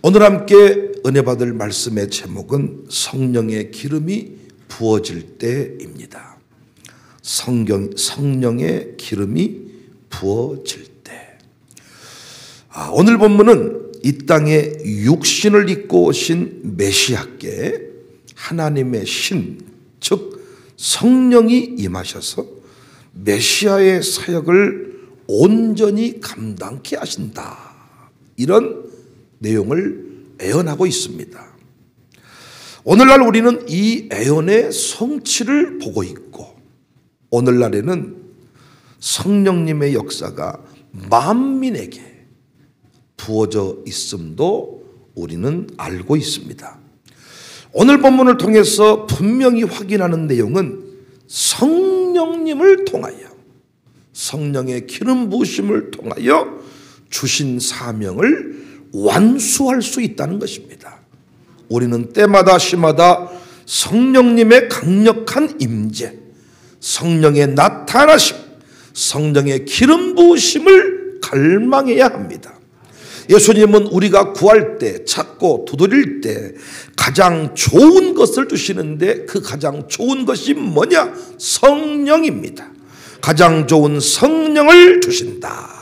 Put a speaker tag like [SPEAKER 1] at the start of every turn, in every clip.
[SPEAKER 1] 오늘 함께 은혜 받을 말씀의 제목은 성령의 기름이 부어질 때입니다. 성령의 기름이 부어질 때. 오늘 본문은 이 땅에 육신을 입고 오신 메시아께 하나님의 신, 즉 성령이 임하셔서 메시아의 사역을 온전히 감당케 하신다, 이런 내용을 애언하고 있습니다. 오늘날 우리는 이 애언의 성취를 보고 있고, 오늘날에는 성령님의 역사가 만민에게 부어져 있음도 우리는 알고 있습니다. 오늘 본문을 통해서 분명히 확인하는 내용은 성령님을 통하여, 성령의 기름 부으심을 통하여 주신 사명을 완수할 수 있다는 것입니다. 우리는 때마다 시마다 성령님의 강력한 임재, 성령의 나타나심, 성령의 기름 부으심을 갈망해야 합니다. 예수님은 우리가 구할 때, 찾고 두드릴 때 가장 좋은 것을 주시는데, 그 가장 좋은 것이 뭐냐? 성령입니다. 가장 좋은 성령을 주신다.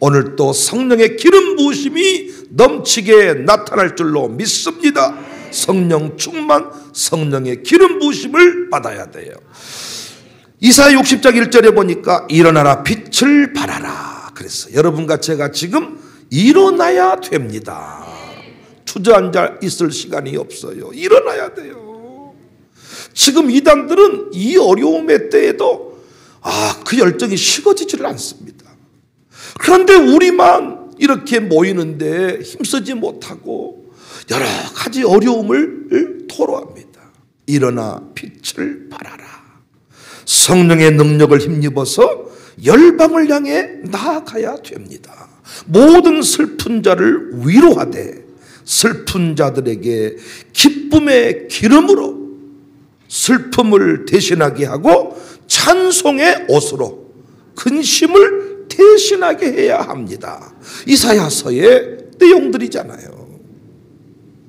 [SPEAKER 1] 오늘 또 성령의 기름 부으심이 넘치게 나타날 줄로 믿습니다. 성령 충만, 성령의 기름 부으심을 받아야 돼요. 이사야 60장 1절에 보니까 일어나라, 빛을 발하라 그랬어요. 여러분과 제가 지금 일어나야 됩니다. 주저앉아 있을 시간이 없어요. 일어나야 돼요. 지금 이단들은 이 어려움의 때에도 그 열정이 식어지지를 않습니다. 그런데 우리만 이렇게 모이는데 힘쓰지 못하고 여러 가지 어려움을 토로합니다. 일어나 빛을 발하라. 성령의 능력을 힘입어서 열방을 향해 나아가야 됩니다. 모든 슬픈 자를 위로하되 슬픈 자들에게 기쁨의 기름으로 슬픔을 대신하게 하고 찬송의 옷으로 근심을 대신하게 해야 합니다. 이사야서의 내용들이잖아요.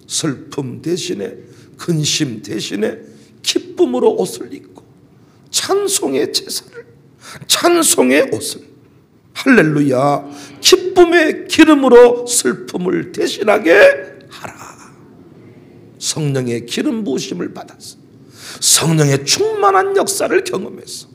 [SPEAKER 1] 슬픔 대신에, 근심 대신에 기쁨으로 옷을 입고 찬송의 제사를, 찬송의 옷을, 할렐루야, 기쁨의 기름으로 슬픔을 대신하게 하라. 성령의 기름 부으심을 받아서 성령의 충만한 역사를 경험해서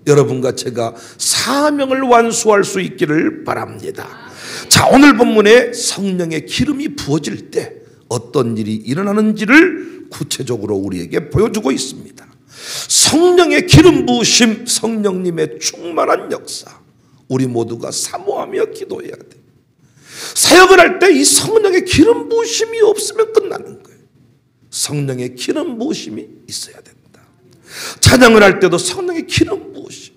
[SPEAKER 1] 여러분과 제가 사명을 완수할 수 있기를 바랍니다. 자, 오늘 본문에 성령의 기름이 부어질 때 어떤 일이 일어나는지를 구체적으로 우리에게 보여주고 있습니다. 성령의 기름 부으심, 성령님의 충만한 역사, 우리 모두가 사모하며 기도해야 돼. 사역을 할 때 이 성령의 기름 부으심이 없으면 끝나는 거예요. 성령의 기름 부으심이 있어야 된다. 찬양을 할 때도 성령의 기름 부으심,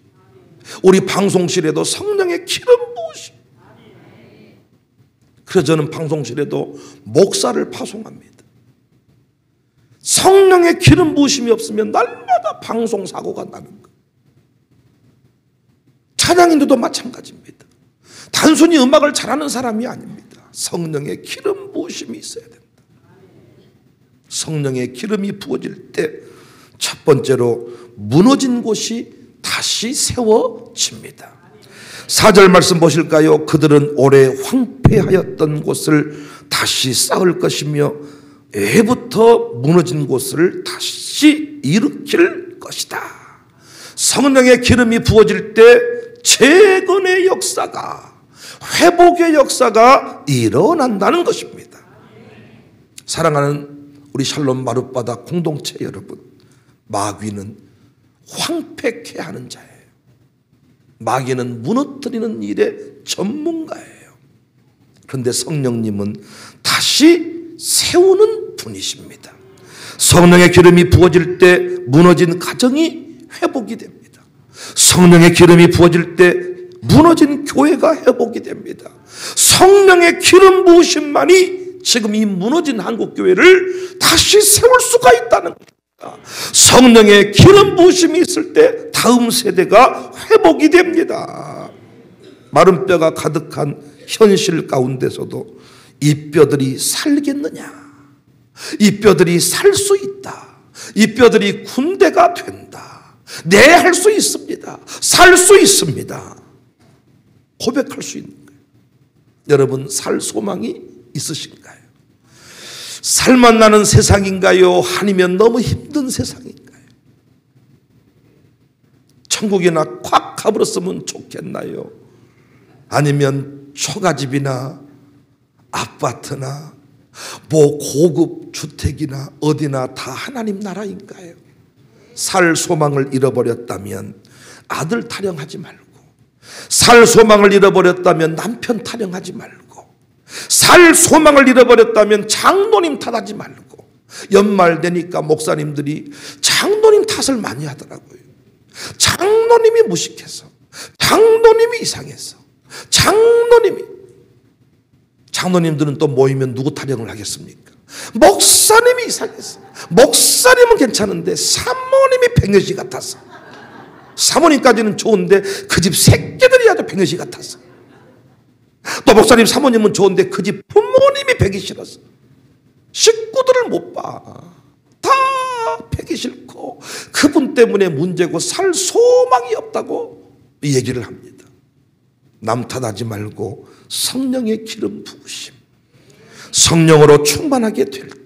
[SPEAKER 1] 우리 방송실에도 성령의 기름 부으심. 그래서 저는 방송실에도 목사를 파송합니다. 성령의 기름 부으심이 없으면 날마다 방송 사고가 나는 거예요. 찬양인들도 마찬가지입니다. 단순히 음악을 잘하는 사람이 아닙니다. 성령의 기름 부으심이 있어야 된다. 성령의 기름이 부어질 때 첫 번째로 무너진 곳이 다시 세워집니다. 4절 말씀 보실까요? 그들은 오래 황폐하였던 곳을 다시 쌓을 것이며 애부터 무너진 곳을 다시 일으킬 것이다. 성령의 기름이 부어질 때 재건의 역사가, 회복의 역사가 일어난다는 것입니다. 사랑하는 우리 샬롬 마룻바다 공동체 여러분, 마귀는 황폐케 하는 자예요. 마귀는 무너뜨리는 일의 전문가예요. 그런데 성령님은 다시 세우는 분이십니다. 성령의 기름이 부어질 때 무너진 가정이 회복이 됩니다. 성령의 기름이 부어질 때 무너진 교회가 회복이 됩니다. 성령의 기름 부으심만이 지금 이 무너진 한국교회를 다시 세울 수가 있다는 겁니다. 성령의 기름 부으심이 있을 때 다음 세대가 회복이 됩니다. 마른 뼈가 가득한 현실 가운데서도 이 뼈들이 살겠느냐? 이 뼈들이 살 수 있다. 이 뼈들이 군대가 된다. 네, 할 수 있습니다. 살 수 있습니다. 고백할 수 있는 거예요. 여러분, 살 소망이 있으신가요? 살만 나는 세상인가요? 아니면 너무 힘든 세상인가요? 천국이나 콱 가버렸으면 좋겠나요? 아니면 초가집이나 아파트나 뭐 고급 주택이나 어디나 다 하나님 나라인가요? 살 소망을 잃어버렸다면 아들 타령하지 말고, 살 소망을 잃어버렸다면 남편 타령하지 말고, 살 소망을 잃어버렸다면 장로님 탓하지 말고. 연말 되니까 목사님들이 장로님 탓을 많이 하더라고요. 장로님이 무식해서, 장로님이 이상해서, 장로님들은 또 모이면 누구 타령을 하겠습니까? 목사님이 이상해서. 목사님은 괜찮은데 사모님이 백녀시 같아서. 사모님까지는 좋은데 그 집 새끼들이 아주 백녀시 같아서. 또 목사님 사모님은 좋은데 그 집 부모님이 배기 싫어서. 식구들을 못 봐. 다 배기 싫고 그분 때문에 문제고 살 소망이 없다고 얘기를 합니다. 남 탓하지 말고 성령의 기름 부으심, 성령으로 충만하게 될 때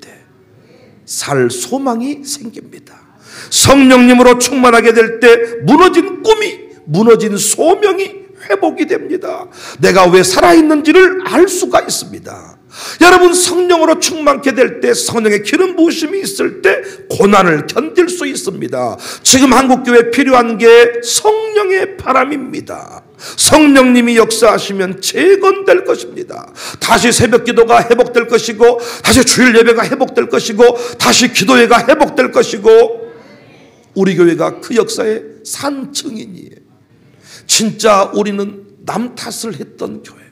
[SPEAKER 1] 살 소망이 생깁니다. 성령님으로 충만하게 될 때 무너진 꿈이, 무너진 소명이 회복이 됩니다. 내가 왜 살아있는지를 알 수가 있습니다. 여러분, 성령으로 충만케 될 때, 성령의 기름 부으심이 있을 때 고난을 견딜 수 있습니다. 지금 한국교회에 필요한 게 성령의 바람입니다. 성령님이 역사하시면 재건될 것입니다. 다시 새벽 기도가 회복될 것이고, 다시 주일 예배가 회복될 것이고, 다시 기도회가 회복될 것이고, 우리 교회가 그 역사의 산증인이에요. 진짜 우리는 남 탓을 했던 교회,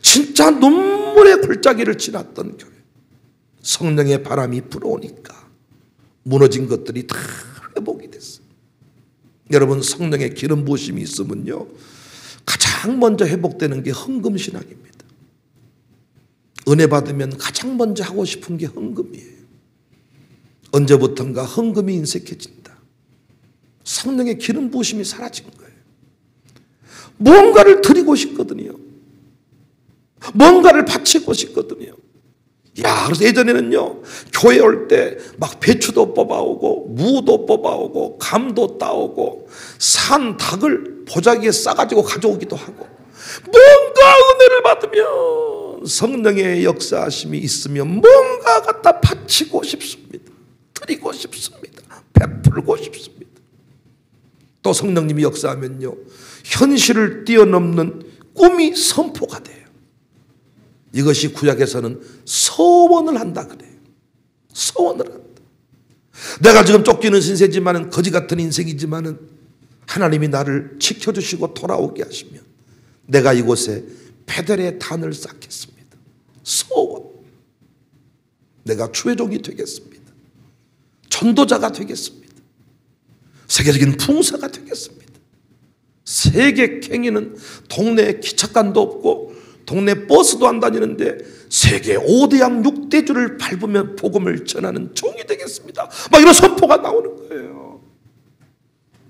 [SPEAKER 1] 진짜 눈물의 골짜기를 지났던 교회, 성령의 바람이 불어오니까 무너진 것들이 다 회복이 됐어요. 여러분, 성령의 기름 부으심이 있으면요, 가장 먼저 회복되는 게 헌금신앙입니다. 은혜 받으면 가장 먼저 하고 싶은 게 헌금이에요. 언제부턴가 헌금이 인색해진다. 성령의 기름 부으심이 사라진 거예요. 무언가를 드리고 싶거든요. 뭔가를 바치고 싶거든요. 야, 그래서 예전에는요, 교회 올 때 막 배추도 뽑아오고, 무도 뽑아오고, 감도 따오고, 산 닭을 보자기에 싸가지고 가져오기도 하고, 뭔가 은혜를 받으면, 성령의 역사하심이 있으면 뭔가 갖다 바치고 싶습니다. 드리고 싶습니다. 베풀고 싶습니다. 또 성령님이 역사하면요, 현실을 뛰어넘는 꿈이 선포가 돼요. 이것이 구약에서는 서원을 한다 그래요. 서원을 한다. 내가 지금 쫓기는 신세지만은, 거지 같은 인생이지만은 하나님이 나를 지켜주시고 돌아오게 하시면 내가 이곳에 베델의 단을 쌓겠습니다. 서원. 내가 주의 종이 되겠습니다. 전도자가 되겠습니다. 세계적인 풍사가 되겠습니다. 세계 캥이는 동네에 기차관도 없고 동네 버스도 안 다니는데 세계 5대양 6대주를 밟으며 복음을 전하는 종이 되겠습니다. 막 이런 선포가 나오는 거예요.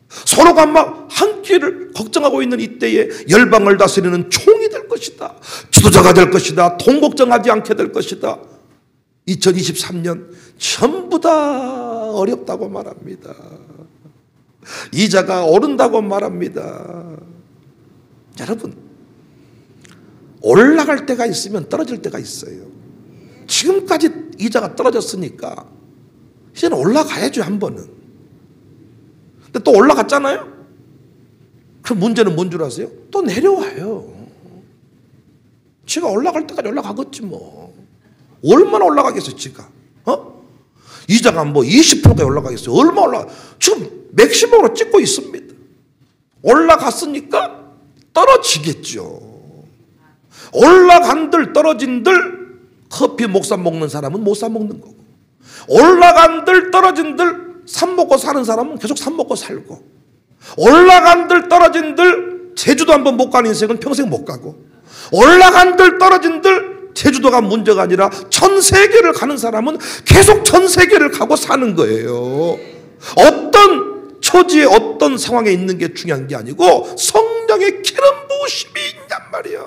[SPEAKER 1] 서로가 막 한 길을 걱정하고 있는 이때에 열방을 다스리는 종이 될 것이다. 지도자가 될 것이다. 돈 걱정하지 않게 될 것이다. 2023년 전부 다 어렵다고 말합니다. 이자가 오른다고 말합니다. 여러분, 올라갈 때가 있으면 떨어질 때가 있어요. 지금까지 이자가 떨어졌으니까 이제는 올라가야죠, 한 번은. 근데 또 올라갔잖아요? 그럼 문제는 뭔 줄 아세요? 또 내려와요. 지가 올라갈 때까지 올라가겠지 뭐. 얼마나 올라가겠어요, 지가? 이자가 뭐 20%까지 올라가겠어요? 얼마 올라가? 지금 맥시멈으로 찍고 있습니다. 올라갔으니까 떨어지겠죠. 올라간들 떨어진들 커피 못 사 먹는 사람은 못 사 먹는 거고, 올라간들 떨어진들 산 먹고 사는 사람은 계속 산 먹고 살고, 올라간들 떨어진들 제주도 한번 못 가는 인생은 평생 못 가고, 올라간들 떨어진들 제주도가 문제가 아니라 전 세계를 가는 사람은 계속 전 세계를 가고 사는 거예요. 어떤 처지에 어떤 상황에 있는 게 중요한 게 아니고 성령의 기름 부으심이 있냔 말이야.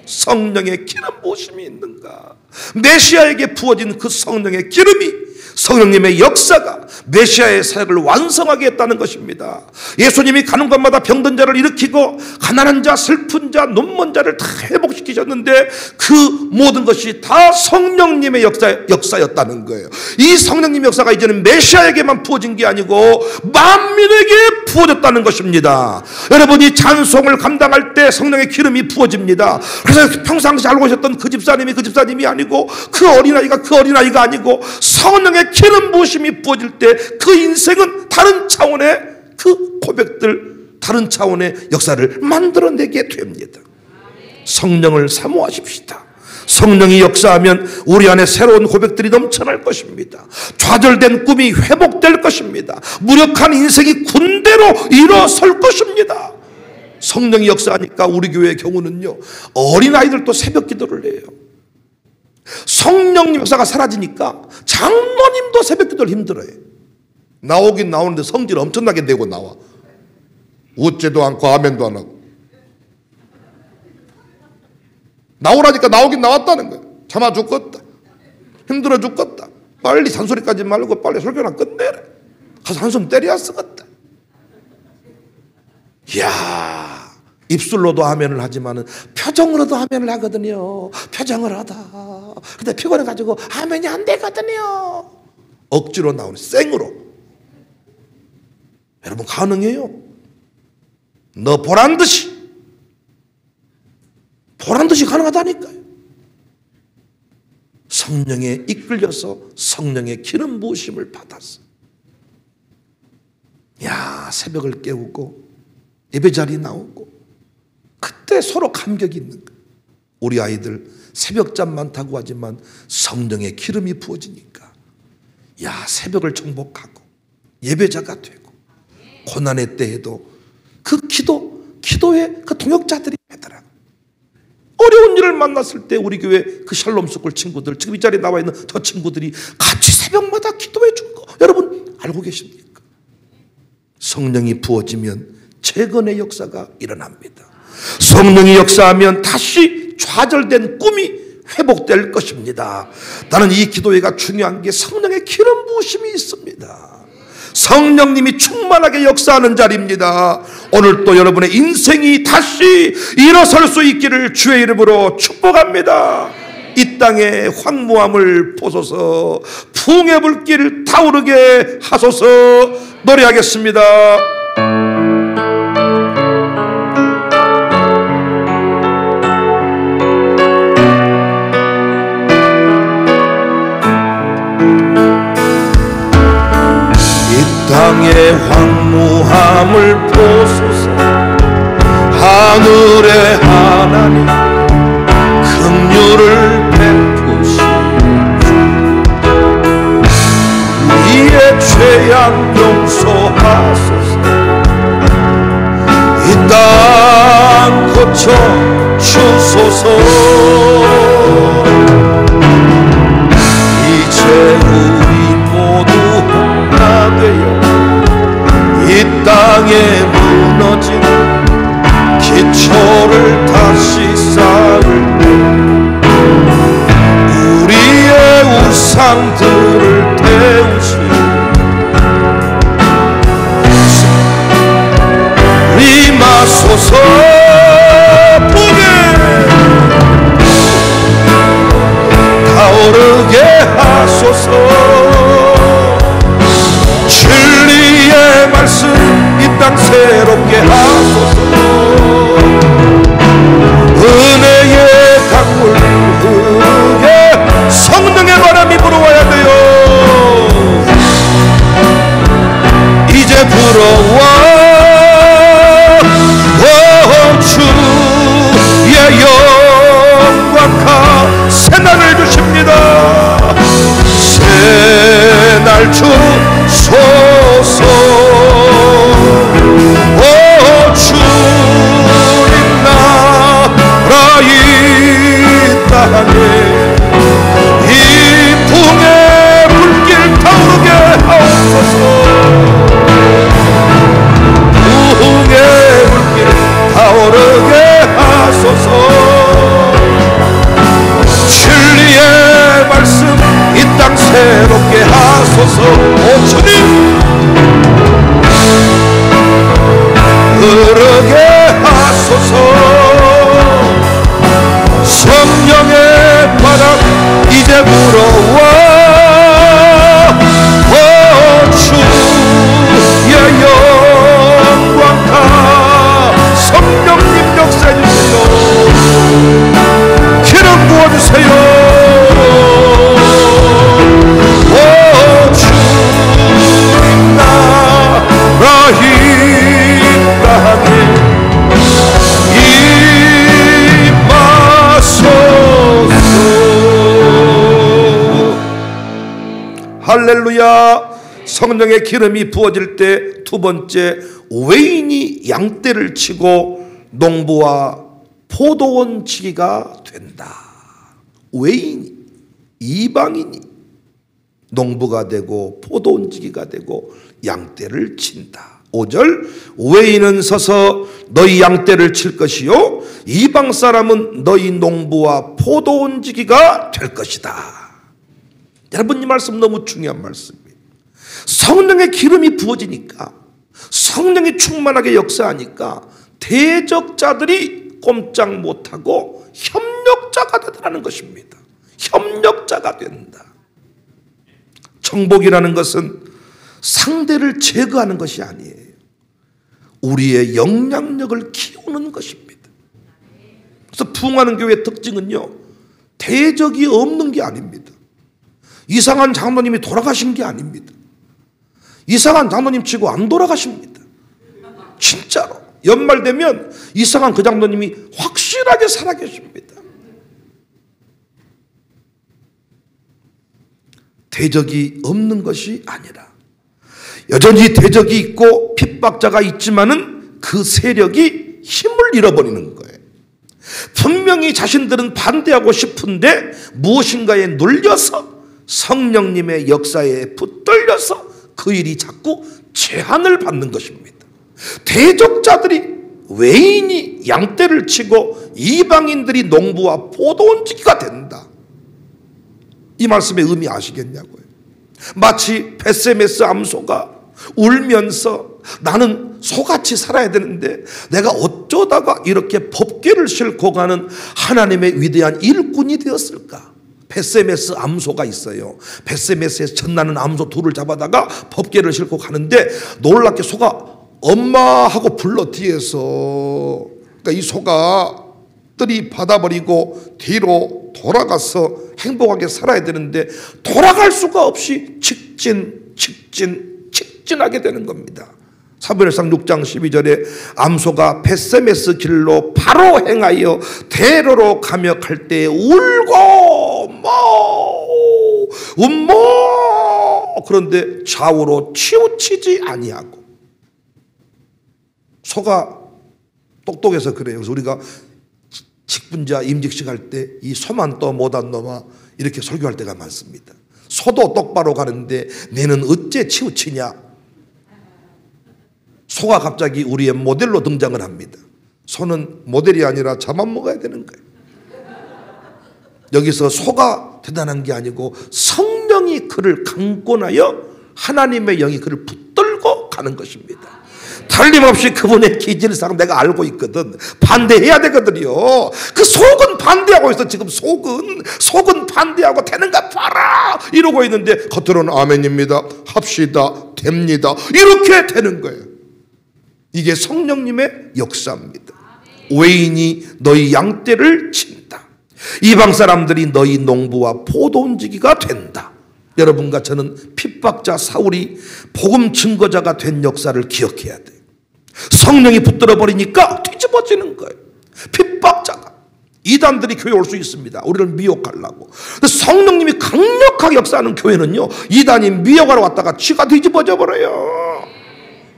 [SPEAKER 1] 성령의 기름 부으심이 있는가? 메시아에게 부어진 그 성령의 기름이, 성령님의 역사가 메시아의 사역을 완성하게 했다는 것입니다. 예수님이 가는 곳마다 병든 자를 일으키고 가난한 자, 슬픈 자, 눈먼 자를 다 회복시키셨는데 그 모든 것이 다 성령님의 역사였다는 거예요. 이 성령님의 역사가 이제는 메시아에게만 부어진 게 아니고 만민에게 부어졌다는 것입니다. 여러분이 찬송을 감당할 때 성령의 기름이 부어집니다. 그래서 평상시 알고 계셨던 그 집사님이 아니고 그 어린아이가 아니고 성령의 기름 부으심이 부어질 때 그 인생은 다른 차원의 그 고백들, 다른 차원의 역사를 만들어내게 됩니다. 성령을 사모하십시다. 성령이 역사하면 우리 안에 새로운 고백들이 넘쳐날 것입니다. 좌절된 꿈이 회복될 것입니다. 무력한 인생이 군대로 일어설 것입니다. 성령이 역사하니까 우리 교회의 경우는요, 어린아이들도 새벽 기도를 해요. 성령님 역사가 사라지니까 장로님도 새벽 기도를 힘들어해. 나오긴 나오는데 성질 엄청나게 내고 나와. 웃지도 않고 아멘도 안 하고. 나오라니까 나오긴 나왔다는 거야. 참아 죽겠다, 힘들어 죽겠다, 빨리 잔소리까지 말고 빨리 설교나 끝내라, 가서 한숨 때려야 쓰겠다. 이야, 입술로도 아멘을 하지만 표정으로도 아멘을 하거든요. 표정을 하다. 근데 피곤해가지고 아멘이 안 되거든요. 억지로 나오는, 생으로. 여러분 가능해요? 너 보란 듯이 가능하다니까요. 성령에 이끌려서 성령의 기름 부으심을 받았어. 야, 새벽을 깨우고 예배 자리 나오고 그때 서로 감격이 있는 거예요. 우리 아이들 새벽잠 많다고 하지만 성령의 기름이 부어지니까 야, 새벽을 정복하고 예배자가 되고 고난의 때에도 그 기도의 그 동역자들이 되더라고요. 어려운 일을 만났을 때 우리 교회 그 샬롬 스쿨 친구들, 지금 이 자리에 나와 있는 저 친구들이 같이 새벽마다 기도해 준 거 여러분 알고 계십니까? 성령이 부어지면 재건의 역사가 일어납니다. 성령이 역사하면 다시 좌절된 꿈이 회복될 것입니다. 나는 이 기도회가 중요한 게 성령의 기름 부으심이 있습니다. 성령님이 충만하게 역사하는 자리입니다. 오늘 또 여러분의 인생이 다시 일어설 수 있기를 주의 이름으로 축복합니다. 이 땅의 황무함을 보소서, 풍의 불길 타오르게 하소서. 노래하겠습니다. 땅의 황무함을 보소서. 하늘의 하나님 긍휼을 베푸시고 우리의 죄악 용서하소서. 이 땅 고쳐 주소서. 이제 우리 모두 하나 되어 이 땅에 무너진 기초를 다시 쌓을 때 우리의 우상들을 태우시고 임하소서. 풍에 타오르게 하소서. 진리의 말씀 이 땅 새롭게 하소서. 성령님 역사해 주세요. 기름 부어주세요. 오 주님 나라 이 땅에 임하소서. 할렐루야. 성령의 기름이 부어질 때 두 번째, 외인이 양떼를 치고 농부와 포도원 지기가 된다. 외인이, 이방인이 농부가 되고 포도원 지기가 되고 양떼를 친다. 5절, 외인은 서서 너희 양떼를 칠 것이요 이방 사람은 너희 농부와 포도원 지기가 될 것이다. 여러분, 이 말씀 너무 중요한 말씀이에요. 성령의 기름이 부어지니까, 성령이 충만하게 역사하니까 대적자들이 꼼짝 못하고 협력자가 되더라는 것입니다. 협력자가 된다. 정복이라는 것은 상대를 제거하는 것이 아니에요. 우리의 영향력을 키우는 것입니다. 그래서 부흥하는 교회의 특징은요, 대적이 없는 게 아닙니다. 이상한 장로님이 돌아가신 게 아닙니다. 이상한 장로님 치고 안 돌아가십니다. 진짜로 연말 되면 이상한 그 장로님이 확실하게 살아계십니다. 대적이 없는 것이 아니라 여전히 대적이 있고 핍박자가 있지만은 그 세력이 힘을 잃어버리는 거예요. 분명히 자신들은 반대하고 싶은데 무엇인가에 눌려서 성령님의 역사에 붙들려서 그 일이 자꾸 제한을 받는 것입니다. 대적자들이, 외인이 양떼를 치고 이방인들이 농부와 포도원 지기가 된다. 이 말씀의 의미 아시겠냐고요. 마치 벳세메스 암소가 울면서 나는 소같이 살아야 되는데 내가 어쩌다가 이렇게 법궤를 싣고 가는 하나님의 위대한 일꾼이 되었을까. 벳세메스 암소가 있어요. 벳세메스에서 전나는 암소 둘을 잡아다가 법궤를 싣고 가는데 놀랍게 소가 엄마 하고 불러 뒤에서. 그러니까 이 소가 뜰이 받아버리고 뒤로 돌아가서 행복하게 살아야 되는데 돌아갈 수가 없이 직진하게 되는 겁니다. 사무엘상 6장 12절에 암소가 벳세메스 길로 바로 행하여 대로로 가며 갈 때에 울고 그런데 좌우로 치우치지 아니하고. 소가 똑똑해서 그래요. 그래서 우리가 직분자 임직식 할 때 이 소만 또 못한 놈아 이렇게 설교할 때가 많습니다. 소도 똑바로 가는데 너는 어째 치우치냐. 소가 갑자기 우리의 모델로 등장을 합니다. 소는 모델이 아니라 잡아 먹어야 되는 거예요. 여기서 소가 대단한 게 아니고 성령이 그를 강권하여 하나님의 영이 그를 붙들고 가는 것입니다. 틀림없이 그분의 기질상 내가 알고 있거든. 반대해야 되거든요. 그 속은 반대하고 있어. 지금 속은 반대하고 되는가 봐라 이러고 있는데 겉으로는 아멘입니다. 합시다. 됩니다. 이렇게 되는 거예요. 이게 성령님의 역사입니다. 외인이 너희 양떼를 친다. 이방 사람들이 너희 농부와 포도원 지기가 된다. 여러분과 저는 핍박자 사울이 복음 증거자가 된 역사를 기억해야 돼요. 성령이 붙들어 버리니까 뒤집어지는 거예요. 핍박자가, 이단들이 교회에 올 수 있습니다. 우리를 미혹하려고. 성령님이 강력하게 역사하는 교회는요, 이단이 미혹하러 왔다가 쥐가 뒤집어져 버려요.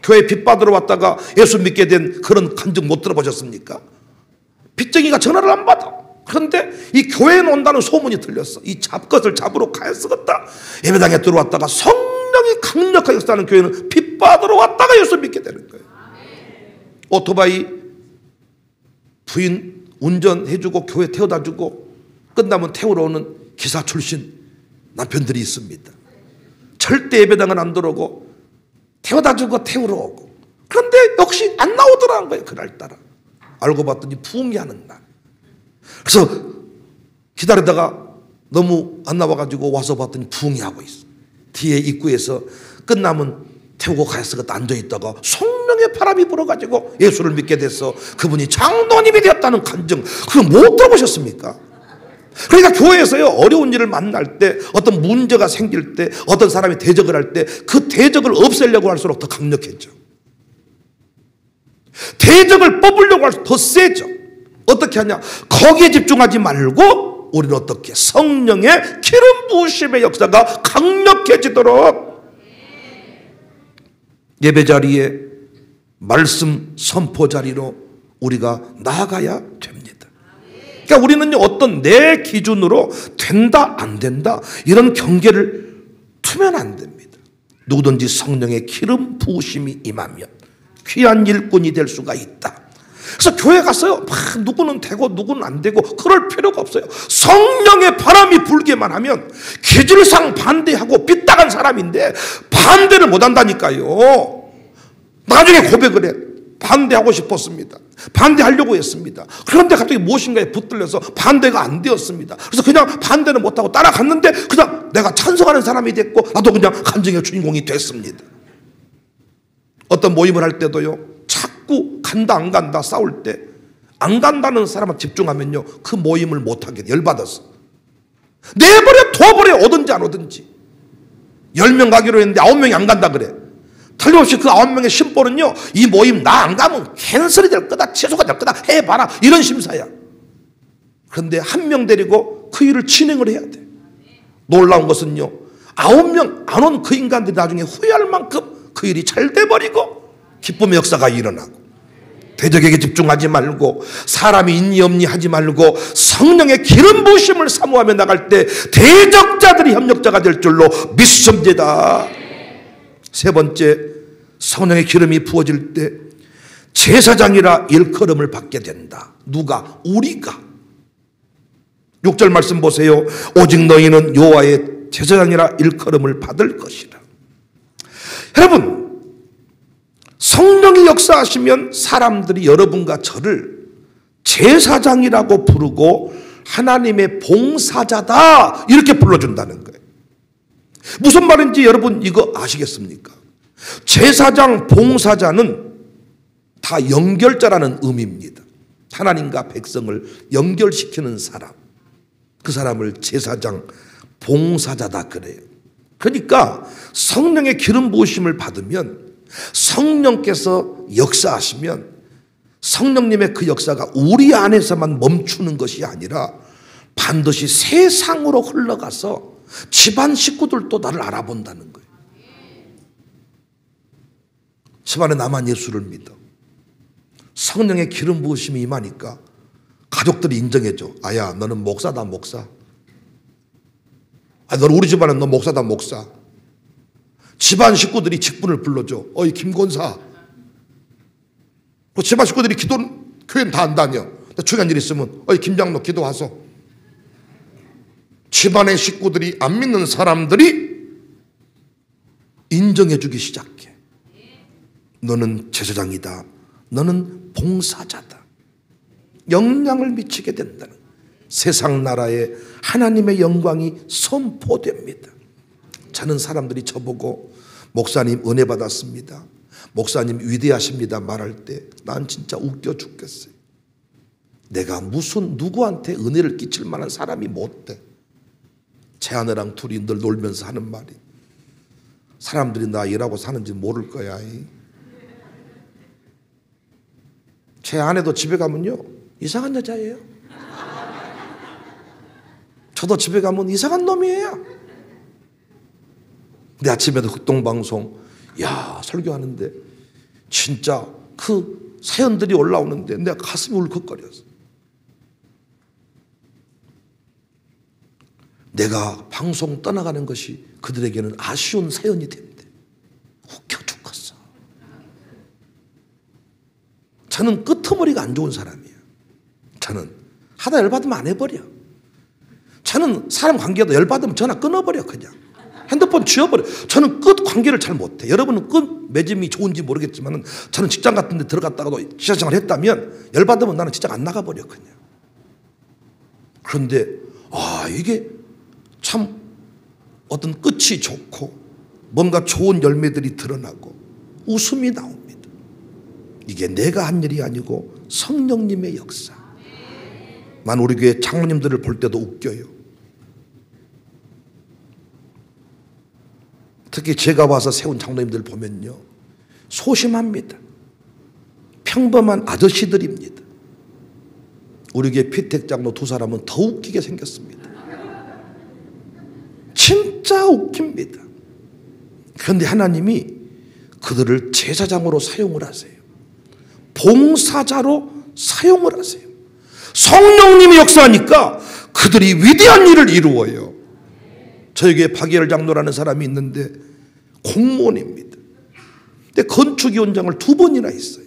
[SPEAKER 1] 교회 빚받으러 왔다가 예수 믿게 된 그런 간증 못 들어보셨습니까? 빚쟁이가 전화를 안 받아. 그런데 이 교회에 온다는 소문이 들렸어. 이 잡것을 잡으러 가야 쓰겠다. 예배당에 들어왔다가 성령이 강력하게 역사하는 교회는 빚받으러 왔다가 예수 믿게 되는 거예요. 오토바이 부인 운전해주고 교회 태워다주고 끝나면 태우러 오는 기사 출신 남편들이 있습니다. 절대 예배당은 안 들어오고 태워다주고 태우러 오고. 그런데 역시 안 나오더라는 거예요. 그날따라. 알고 봤더니 부흥회하는 날. 그래서 기다리다가 너무 안 나와가지고 와서 봤더니 부흥회하고 있어. 뒤에 입구에서 끝나면 태우고 가야 쓰겠다 앉아있다가 성령이 성령의 바람이 불어가지고 예수를 믿게 돼서 그분이 장로님이 되었다는 간증, 그거 못 들어보셨습니까? 그러니까 교회에서요, 어려운 일을 만날 때, 어떤 문제가 생길 때, 어떤 사람이 대적을 할 때 그 대적을 없애려고 할수록 더 강력해져. 대적을 뽑으려고 할수록 더 세죠. 어떻게 하냐? 거기에 집중하지 말고 우리는 어떻게? 성령의 기름 부으심의 역사가 강력해지도록 예배 자리에, 말씀 선포 자리로 우리가 나아가야 됩니다. 그러니까 우리는 어떤 내 기준으로 된다 안 된다 이런 경계를 두면 안 됩니다. 누구든지 성령의 기름 부으심이 임하면 귀한 일꾼이 될 수가 있다. 그래서 교회 갔어요. 누구는 되고 누구는 안 되고 그럴 필요가 없어요. 성령의 바람이 불게만 하면 기질상 반대하고 삐딱한 사람인데 반대를 못 한다니까요. 나중에 고백을 해. 반대하고 싶었습니다. 반대하려고 했습니다. 그런데 갑자기 무엇인가에 붙들려서 반대가 안 되었습니다. 그래서 그냥 반대는 못하고 따라갔는데 그냥 내가 찬성하는 사람이 됐고 나도 그냥 간증의 주인공이 됐습니다. 어떤 모임을 할 때도요, 자꾸 간다 안 간다 싸울 때 안 간다는 사람한테 집중하면요 그 모임을 못하게 열받아서 내버려 둬버려. 오든지 안 오든지. 10명 가기로 했는데 9명이 안 간다 그래. 틀림없이 그 9명의 심보는요, 이 모임 나 안 가면 캔슬이 될 거다, 취소가 될 거다, 해봐라, 이런 심사야. 그런데 한 명 데리고 그 일을 진행을 해야 돼. 놀라운 것은요, 9명 안 온 그 인간들이 나중에 후회할 만큼 그 일이 잘 돼버리고 기쁨의 역사가 일어나고. 대적에게 집중하지 말고 사람이 있니 없니 하지 말고 성령의 기름 부으심을 사모하며 나갈 때 대적자들이 협력자가 될 줄로 믿습니다. 세 번째, 성령의 기름이 부어질 때 제사장이라 일컬음을 받게 된다. 누가? 우리가. 6절 말씀 보세요. 오직 너희는 여호와의 제사장이라 일컬음을 받을 것이라. 여러분, 성령이 역사하시면 사람들이 여러분과 저를 제사장이라고 부르고 하나님의 봉사자다 이렇게 불러준다는 거예요. 무슨 말인지 여러분 이거 아시겠습니까? 제사장, 봉사자는 다 연결자라는 의미입니다. 하나님과 백성을 연결시키는 사람, 그 사람을 제사장, 봉사자다 그래요. 그러니까 성령의 기름 부으심을 받으면, 성령께서 역사하시면 성령님의 그 역사가 우리 안에서만 멈추는 것이 아니라 반드시 세상으로 흘러가서 집안 식구들도 나를 알아본다는 거예요. 집안에 나만 예수를 믿어. 성령의 기름 부으심이 임하니까 가족들이 인정해줘. 아야, 너는 목사다, 목사. 아, 너는 우리 집안은 너 목사다, 목사. 집안 식구들이 직분을 불러줘. 어이, 김권사. 집안 식구들이 교회는 다 안 다녀. 중요한 일 있으면 어이, 김장로 기도하소. 집안의 식구들이 안 믿는 사람들이 인정해주기 시작해. 너는 제사장이다. 너는 봉사자다. 영향을 미치게 된다는, 세상 나라에 하나님의 영광이 선포됩니다. 저는 사람들이 저보고 목사님 은혜 받았습니다, 목사님 위대하십니다 말할 때 난 진짜 웃겨 죽겠어요. 내가 무슨 누구한테 은혜를 끼칠 만한 사람이 못 돼. 제 아내랑 둘이 늘 놀면서 하는 말이, 사람들이 나 일하고 사는지 모를 거야. 제 아내도 집에 가면요 이상한 여자예요. 저도 집에 가면 이상한 놈이에요. 근데 아침에도 흑동방송 야 설교하는데 진짜 그 사연들이 올라오는데 내가 가슴이 울컥거렸어. 내가 방송 떠나가는 것이 그들에게는 아쉬운 사연이 된대. 웃겨 죽겠어. 저는 끄트머리가 안 좋은 사람이에요. 저는 하다 열받으면 안 해버려. 저는 사람 관계도 열받으면 전화 끊어버려. 그냥 핸드폰 지워버려. 저는 끝 관계를 잘 못해. 여러분은 끝 맺음이 좋은지 모르겠지만 저는 직장 같은 데 들어갔다가도 직장생활 했다면 열받으면 나는 직장 안 나가버려. 그냥. 그런데 이게 참 어떤 끝이 좋고 뭔가 좋은 열매들이 드러나고 웃음이 나옵니다. 이게 내가 한 일이 아니고 성령님의 역사. 난 우리 교회 장로님들을 볼 때도 웃겨요. 특히 제가 와서 세운 장로님들 보면요, 소심합니다. 평범한 아저씨들입니다. 우리 교회 피택 장로 두 사람은 더 웃기게 생겼습니다. 진짜 웃깁니다. 그런데 하나님이 그들을 제사장으로 사용을 하세요. 봉사자로 사용을 하세요. 성령님이 역사하니까 그들이 위대한 일을 이루어요. 저에게 박예열 장로라는 사람이 있는데 공무원입니다. 근데 건축위원장을 2번이나 했어요.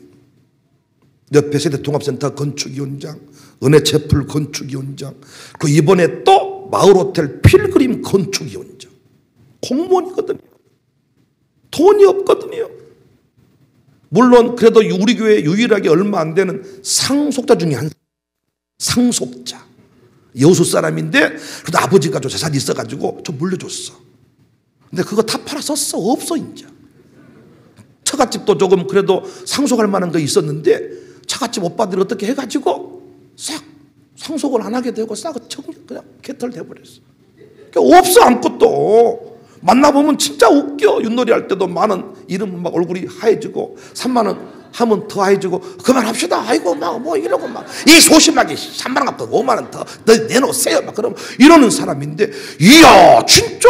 [SPEAKER 1] 옆에 세대통합센터 건축위원장, 은혜채플 건축위원장, 그 이번에 또 마을호텔 필그림 건축위원장. 공무원이거든요. 돈이 없거든요. 물론 그래도 우리 교회 유일하게 얼마 안 되는 상속자 중에 한 상속자, 여수 사람인데 그래도 아버지가 좀 재산이 있어가지고 좀 물려줬어. 근데 그거 다 팔았었어. 없어 이제. 처갓집도 조금 그래도 상속할 만한 거 있었는데 처갓집 오빠들이 어떻게 해가지고 싹 상속을 안 하게 되고 싹 그냥 개털돼 버렸어. 그러니까 없어 아무것도. 만나보면 진짜 웃겨. 윷놀이 할 때도 10,000원 이러면 막 얼굴이 하얘지고 30,000원 하면 더 하얘지고 그만합시다. 아이고 막 뭐 이러고 막 이 소심하게 30,000원 갚고 50,000원 더 내놓으세요. 막 그럼 이러는 사람인데, 이야 진짜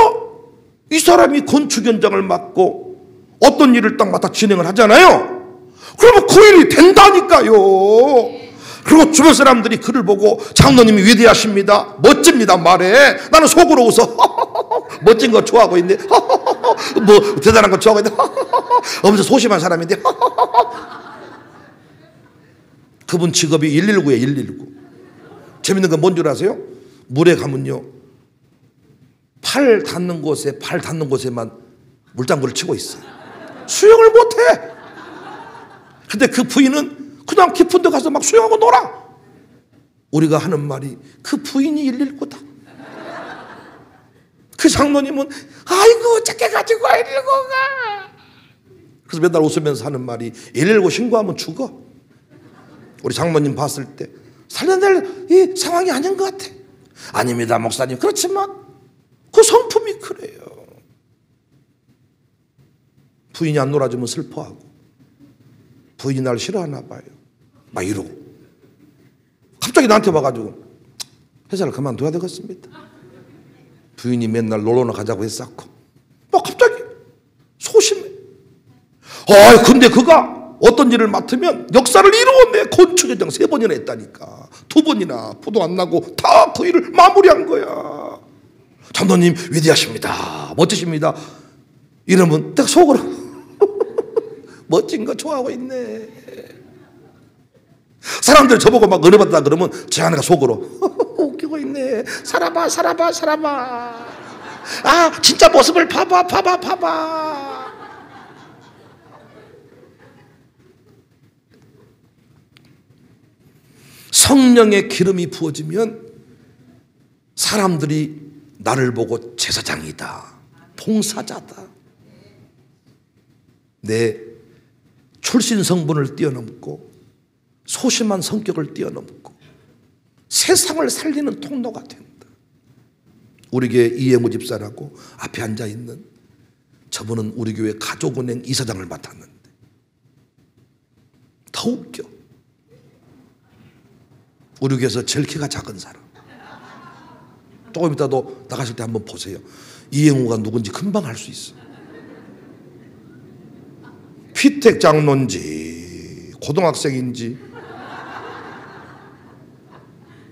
[SPEAKER 1] 이 사람이 건축 현장을 맡고 어떤 일을 딱 맡아 진행을 하잖아요. 그러면 그 일이 된다니까요. 그리고 주변 사람들이 그를 보고 장로님이 위대하십니다, 멋집니다 말해. 나는 속으로 웃어. 멋진 거 좋아하고 있네. 뭐 대단한 거 좋아하고 있네. 엄청 소심한 사람인데. 그분 직업이 119예요. 119. 재밌는 건 뭔 줄 아세요? 물에 가면요, 팔 닿는 곳에만 물장구를 치고 있어요. 수영을 못해. 근데 그 부인은 그냥 깊은 데 가서 막 수영하고 놀아. 우리가 하는 말이 그 부인이 119다. 그 장로님은 아이고 작게 가지고 119가. 그래서 맨날 웃으면서 하는 말이 119 신고하면 죽어. 우리 장모님 봤을 때 살려낼 이 상황이 아닌 것 같아. 아닙니다 목사님. 그렇지만 그 성품이 그래요. 부인이 안 놀아주면 슬퍼하고, 부인이 날 싫어하나 봐요 막 이러고, 갑자기 나한테 와가지고 회사를 그만둬야 되겠습니다. 부인이 맨날 놀러나 가자고 했었고 막 갑자기 소심해. 근데 그가 어떤 일을 맡으면 역사를 이루었네. 건축 현장 3번이나 했다니까. 2번이나 포도 안 나고 다 그 일을 마무리한 거야. 장로님 위대하십니다, 멋지십니다 이러면 딱 속으로 멋진 거 좋아하고 있네. 사람들 저보고 막 은혜 받다 그러면 제 아내가 속으로 웃기고 있네. 살아봐 살아봐 살아봐. 아 진짜 모습을 봐봐 봐봐 봐봐. 성령의 기름이 부어지면 사람들이 나를 보고 제사장이다, 봉사자다. 내 출신 성분을 뛰어넘고 소심한 성격을 뛰어넘고 세상을 살리는 통로가 된다. 우리 교회 이행우 집사라고 앞에 앉아있는 저분은 우리 교회 가족은행 이사장을 맡았는데 더 웃겨. 우리 교회에서 제일 키가 작은 사람. 조금 이따도 나가실 때 한번 보세요. 이행우가 누군지 금방 알 수 있어. 피택 장로인지 고등학생인지.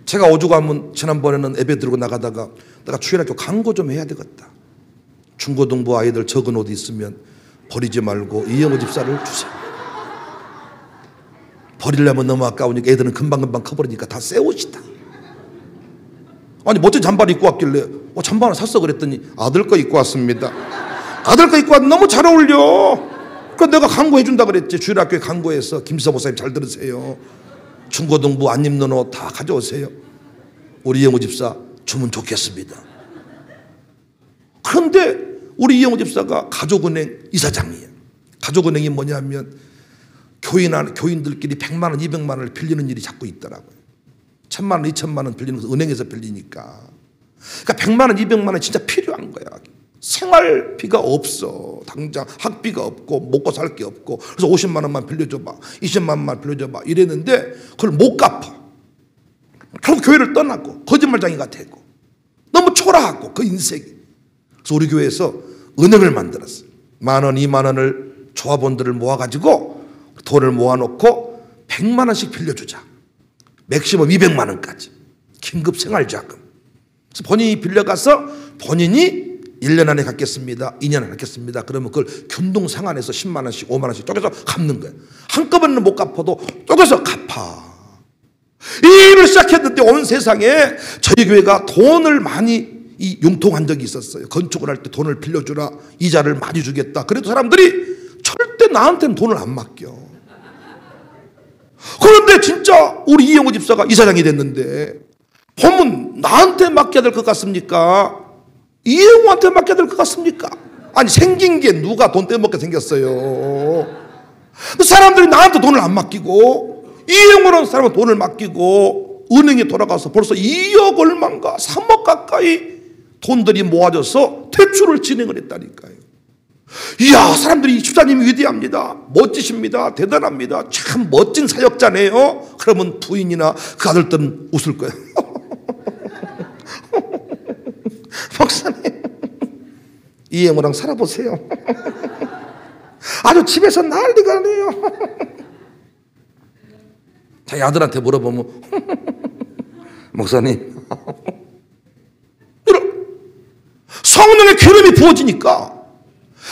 [SPEAKER 1] 제가 오죽하면 지난번에는 예배 들고 나가다가 내가 주일학교 광고 좀 해야 되겠다. 중고등부 아이들 적은 옷 있으면 버리지 말고 이행우 집사를 주세요. 버리려면 너무 아까우니까 애들은 금방금방 커버리니까 다 새 옷이다. 아니 멋진 잠바를 입고 왔길래 잠바를 샀어 그랬더니 아들 거 입고 왔습니다. 아들 거 입고 왔는데 너무 잘 어울려. 그래서 내가 광고해 준다 그랬지. 주일학교에 광고해서 김서 목사님 잘 들으세요. 중고등부 안 입는 옷 다 가져오세요. 우리 이영호 집사 주면 좋겠습니다. 그런데 우리 이영호 집사가 가족은행 이사장이에요. 가족은행이 뭐냐면 교인들끼리 100만 원, 200만 원을 빌리는 일이 자꾸 있더라고요. 1000만 원, 2000만 원 빌리는 거 은행에서 빌리니까. 그러니까 100만 원, 200만 원 진짜 필요한 거야. 생활비가 없어. 당장 학비가 없고 먹고 살 게 없고. 그래서 50만 원만 빌려줘봐, 20만 원만 빌려줘봐 이랬는데 그걸 못 갚아. 결국 교회를 떠났고 거짓말쟁이가 되고 너무 초라하고 그 인생이. 그래서 우리 교회에서 은행을 만들었어요. 10,000원, 2만 원을 조합원들을 모아가지고 돈을 모아놓고 100만 원씩 빌려주자. 맥시멈 200만 원까지 긴급 생활자금. 그래서 본인이 빌려가서 본인이 1년 안에 갚겠습니다, 2년 안에 갚겠습니다. 그러면 그걸 균등상환해서 10만 원씩 5만 원씩 쪼개서 갚는 거예요. 한꺼번에 못 갚아도 쪼개서 갚아. 이 일을 시작했는데 온 세상에 저희 교회가 돈을 많이 융통한 적이 있었어요. 건축을 할 때 돈을 빌려주라, 이자를 많이 주겠다. 그래도 사람들이 절대 나한테는 돈을 안 맡겨. 그런데 진짜 우리 이영호 집사가 이사장이 됐는데 보면 나한테 맡겨야 될 것 같습니까? 이영호한테 맡겨야 될 것 같습니까? 아니 생긴 게 누가 돈 떼먹게 생겼어요. 사람들이 나한테 돈을 안 맡기고 이영호라는 사람은 돈을 맡기고 은행에 돌아가서 벌써 2억 얼마인가 3억 가까이 돈들이 모아져서 대출을 진행을 했다니까요. 이야, 사람들이 집사님이 위대합니다, 멋지십니다, 대단합니다, 참 멋진 사역자네요. 그러면 부인이나 그 아들들은 웃을 거예요. 목사님 이영호랑 살아보세요. 아주 집에서 난리가 나요. 자기 아들한테 물어보면 목사님 성령의 기름이 부어지니까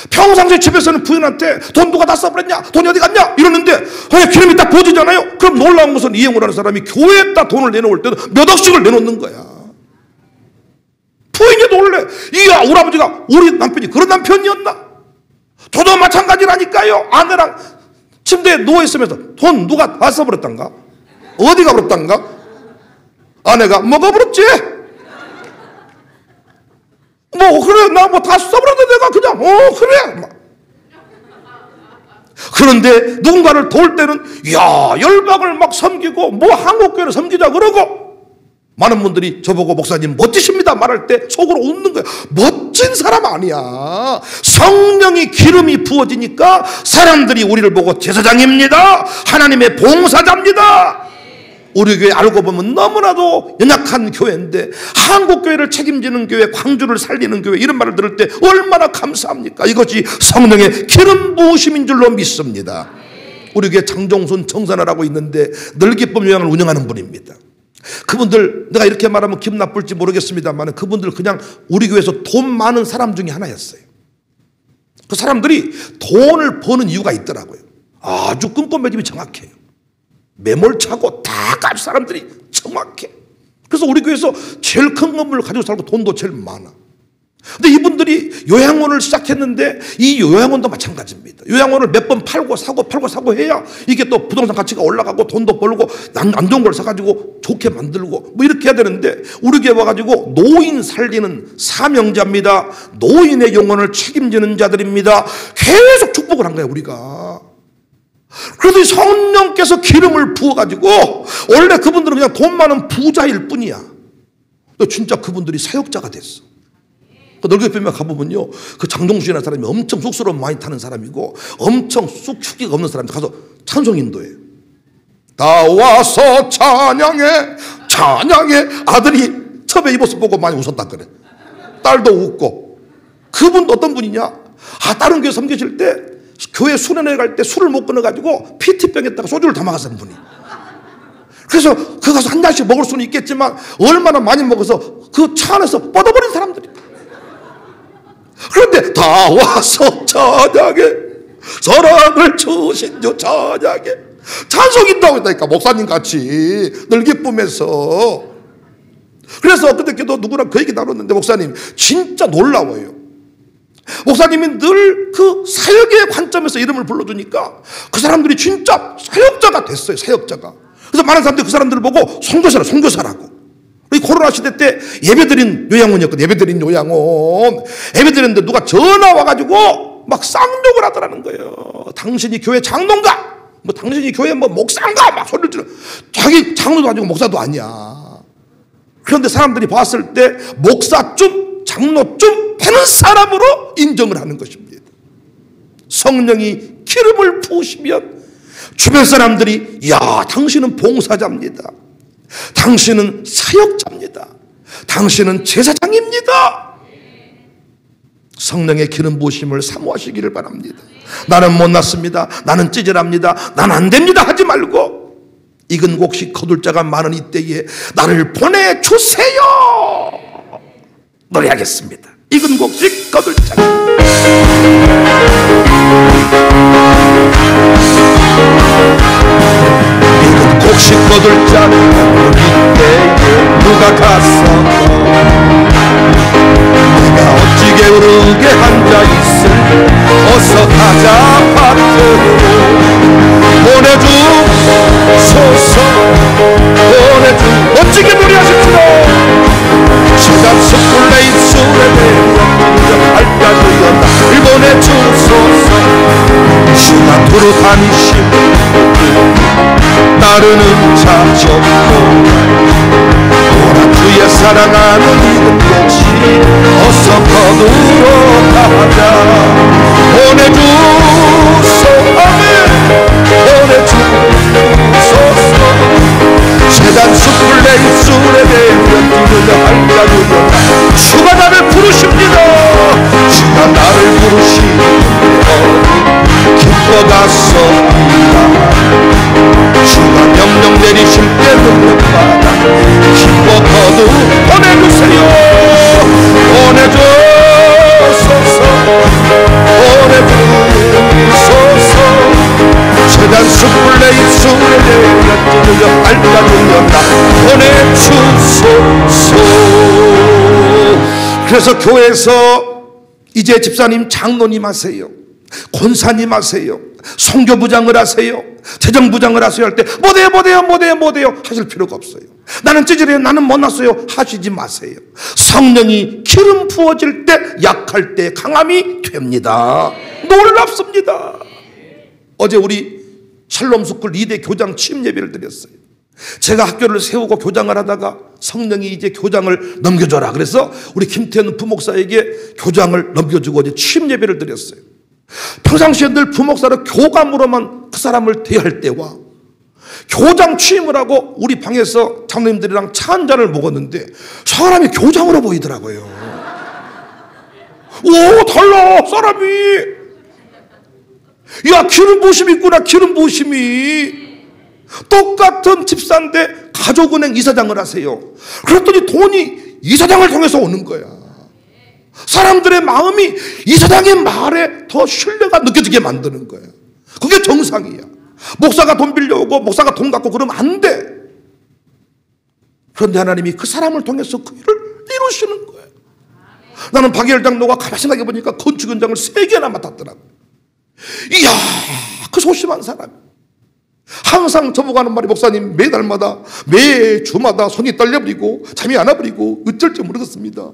[SPEAKER 1] 평상시에 집에서는 부인한테 돈 누가 다 써버렸냐, 돈이 어디 갔냐 이러는데 기름이 딱 부어지잖아요. 그럼 놀라운 것은 이영호라는 사람이 교회에다 돈을 내놓을 때는 몇 억씩을 내놓는 거야. 부인이 놀래. 이야, 우리 아버지가 우리 남편이 그런 남편이었나? 저도 마찬가지라니까요. 아내랑 침대에 누워있으면서 돈 누가 다 써버렸단가? 어디가 버렸단가? 아내가 먹어버렸지? 뭐 그래, 나 뭐 다 써버렸는데 내가 그냥 그래. 그런데 누군가를 도울 때는 야, 열방을 막 섬기고 뭐 한국교회를 섬기자 그러고 많은 분들이 저보고 목사님 멋지십니다 말할 때 속으로 웃는 거예요. 멋진 사람 아니야. 성령이 기름이 부어지니까 사람들이 우리를 보고 제사장입니다, 하나님의 봉사자입니다. 우리 교회 알고 보면 너무나도 연약한 교회인데 한국교회를 책임지는 교회, 광주를 살리는 교회 이런 말을 들을 때 얼마나 감사합니까? 이것이 성령의 기름 부으심인 줄로 믿습니다. 우리 교회 장종순 정산하라고 있는데 늘기쁨 요양을 운영하는 분입니다. 그분들 내가 이렇게 말하면 기분 나쁠지 모르겠습니다만 그분들 그냥 우리 교회에서 돈 많은 사람 중에 하나였어요. 그 사람들이 돈을 버는 이유가 있더라고요. 아주 꼼꼼해짐이 정확해요. 매몰차고 다 가진 사람들이 정확해. 그래서 우리 교회에서 제일 큰 건물을 가지고 살고 돈도 제일 많아. 근데 이분들이 요양원을 시작했는데 이 요양원도 마찬가지입니다. 요양원을 몇 번 팔고 사고 해야 이게 또 부동산 가치가 올라가고 돈도 벌고 안 좋은 걸 사가지고 좋게 만들고 뭐 이렇게 해야 되는데 우리 교회 와가지고 노인 살리는 사명자입니다. 노인의 영혼을 책임지는 자들입니다. 계속 축복을 한 거예요 우리가. 그래서 성령께서 기름을 부어가지고 원래 그분들은 그냥 돈 많은 부자일 뿐이야. 진짜 그분들이 사역자가 됐어. 그 넓게편에 가보면요, 그 장동수라는 사람이 엄청 쑥스러움 많이 타는 사람이고 엄청 쑥 휴기가 없는 사람인데 가서 찬송 인도해. 다 와서 찬양해 아들이 처음에 이 모습 보고 많이 웃었다 그래. 딸도 웃고. 그분 어떤 분이냐, 다른 교회 섬기실 때 교회 수련회 갈 때 술을 못 끊어가지고 PT병에다가 소주를 담아갔던 분이. 그래서 그 가서 한 잔씩 먹을 수는 있겠지만 얼마나 많이 먹어서 그 차 안에서 뻗어버린 사람들이. 그런데 다 와서 찬양해, 사랑을 주신 주 찬양해, 찬송인다고 했다니까. 목사님 같이 늘 기쁨에서. 그래서 그때도 누구랑 그 얘기 나눴는데 목사님 진짜 놀라워요. 목사님이 늘 그 사역의 관점에서 이름을 불러주니까 그 사람들이 진짜 사역자가 됐어요. 사역자가. 그래서 많은 사람들이 그 사람들을 보고 선교사라고. 이 코로나 시대 때 예배드린 요양원이었거든. 예배드린 요양원. 예배드렸는데 누가 전화 와가지고 막 쌍욕을 하더라는 거예요. 당신이 교회 장로인가? 뭐 당신이 교회 뭐 목사인가 막 소리를 질러. 자기 장로도 아니고 목사도 아니야. 그런데 사람들이 봤을 때 목사쯤 장로쯤 되는 사람으로 인정을 하는 것입니다. 성령이 기름을 부으시면 주변 사람들이 야, 당신은 봉사자입니다. 당신은 사역자입니다. 당신은 제사장입니다. 성령의 기름 부으심을 사모하시기를 바랍니다. 나는 못났습니다. 나는 찌질합니다. 난 안 됩니다 하지 말고 익은 곡식 거둘 자가 많은 이때에 나를 보내주세요 노래하겠습니다. 익은 곡식 거둘 자가 익은 곡식 거둘 자 이때에 누가 갔어 내가 어찌 게으르게 앉아있을 어서 가자 밭으로 보내주소서 멋지게 노래하십시오. 시간 숯불에 입술에 내려 알까지여 날 보내주소서 주가 두루 다니시고 따르는 자 접고 오라 주의 사랑하는 이름 곡식 어서 거두러 가자 보내주소서 보내주소서 세단 숯불 내 입술에 대며 뛰르려 할까주여 주가 나를 부르십니다. 주가 나를 부르시며 기뻐갔습니다. 주가 명령 내리실 때 능력받아 기뻐 거두 보내주세요. 보내주소서 보내주소서 세단 숯불 내 입술에 내려 뛰르려 알까주여 나 보내주소서. 그래서 교회에서 이제 집사님 장로님 하세요, 권사님 하세요, 선교부장을 하세요, 재정부장을 하세요 할 때 못해요 하실 필요가 없어요. 나는 찌질해요, 나는 못났어요 하시지 마세요. 성령이 기름 부어질 때 약할 때 강함이 됩니다. 놀랍습니다. 어제 우리 샬롬스쿨 2대 교장 취임 예배를 드렸어요. 제가 학교를 세우고 교장을 하다가 성령이 이제 교장을 넘겨줘라 그래서 우리 김태현 부목사에게 교장을 넘겨주고 이제 취임 예배를 드렸어요. 평상시에 늘 부목사를 교감으로만 그 사람을 대할 때와 교장 취임을 하고 우리 방에서 장로님들이랑 차 한 잔을 먹었는데 사람이 교장으로 보이더라고요. 오, 달라 사람이. 야, 기름 부으심이 있구나. 기름 부으심이. 똑같은 집사인데 가족은행 이사장을 하세요. 그랬더니 돈이 이사장을 통해서 오는 거야. 사람들의 마음이 이사장의 말에 더 신뢰가 느껴지게 만드는 거예요. 그게 정상이야. 목사가 돈 빌려오고 목사가 돈 갖고 그러면 안 돼. 그런데 하나님이 그 사람을 통해서 그 일을 이루시는 거예요. 나는 박예열 장로가 가만히 생각해 보니까 건축 현장을 3개나 맡았더라고요. 이야, 그 소심한 사람. 항상 저보고 하는 말이 목사님 매달마다 매주마다 손이 떨려버리고 잠이 안 와버리고 어쩔지 모르겠습니다.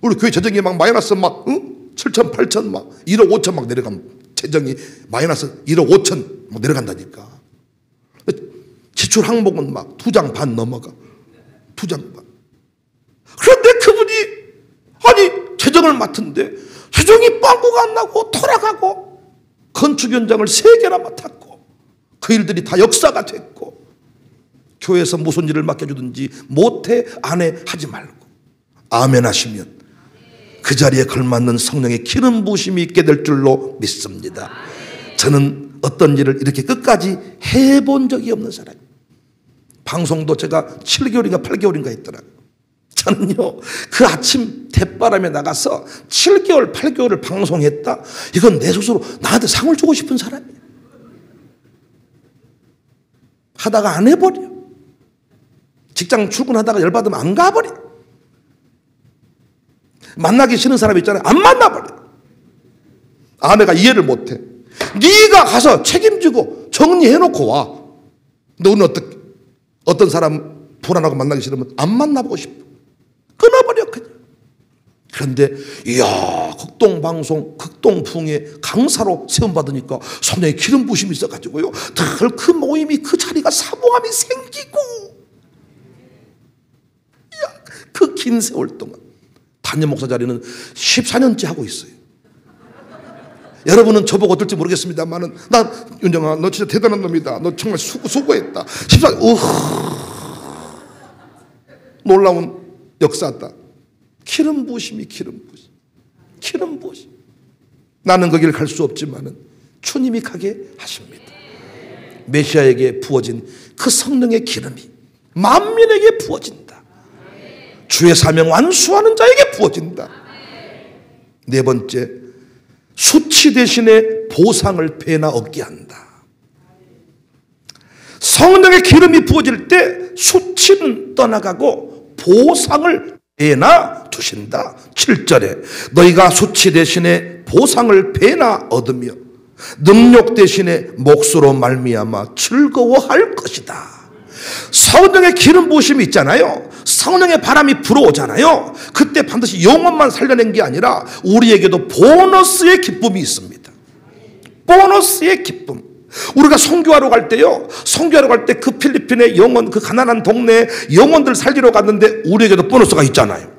[SPEAKER 1] 우리 교회 재정이 막 마이너스 막 7천 8천 막 1억 5천 막 내려가면 재정이 마이너스 1억 5천 막 내려간다니까. 지출 항목은 막 2장 반 넘어가. 2장 반. 그런데 그분이 아니 재정을 맡은데 재정이 빵꾸가 안 나고 돌아가고 건축 현장을 3개나 맡았고 그 일들이 다 역사가 됐고 교회에서 무슨 일을 맡겨주든지 못해 안해 하지 말고 아멘 하시면 그 자리에 걸맞는 성령의 기름 부으심이 있게 될 줄로 믿습니다. 저는 어떤 일을 이렇게 끝까지 해본 적이 없는 사람이에요. 방송도 제가 7개월인가 8개월인가 했더라고요. 저는요 그 아침 대바람에 나가서 7개월 8개월을 방송했다. 이건 내 스스로 나한테 상을 주고 싶은 사람이에요. 하다가 안 해버려. 직장 출근하다가 열받으면 안 가버려. 만나기 싫은 사람이 있잖아요. 안 만나버려. 아내가 이해를 못해. 네가 가서 책임지고 정리해놓고 와. 너는 어떤 사람 불안하고 만나기 싫으면 안 만나보고 싶어. 끊어버려 그냥. 그런데 이야, 극동방송 극동풍에 강사로 세움받으니까 성령의 기름 부심이 있어가지고요, 늘 그 모임이, 그 자리가 사모함이 생기고, 그 긴 세월 동안 담임 목사 자리는 14년째 하고 있어요. 여러분은 저보고 어떨지 모르겠습니다만은, 난 윤정아 너 진짜 대단한 놈이다, 너 정말 수고했다, 14년, 놀라운 역사다. 기름 부으심이, 기름 부으심, 기름 부으심. 나는 그 길 갈 수 없지만은 주님이 가게 하십니다. 메시아에게 부어진 그 성령의 기름이 만민에게 부어진다. 주의 사명 완수하는 자에게 부어진다. 네 번째, 수치 대신에 보상을 배나 얻게 한다. 성령의 기름이 부어질 때 수치는 떠나가고 보상을 배나 두신다. 7절에 너희가 수치 대신에 보상을 배나 얻으며 능력 대신에 몫으로 말미암아 즐거워할 것이다. 성령의 기름 부으심이 있잖아요. 성령의 바람이 불어오잖아요. 그때 반드시 영혼만 살려낸 게 아니라 우리에게도 보너스의 기쁨이 있습니다. 보너스의 기쁨. 우리가 선교하러 갈 때요, 선교하러 갈 때 그 필리핀의 영혼, 그 가난한 동네에 영혼들 살리러 갔는데 우리에게도 보너스가 있잖아요.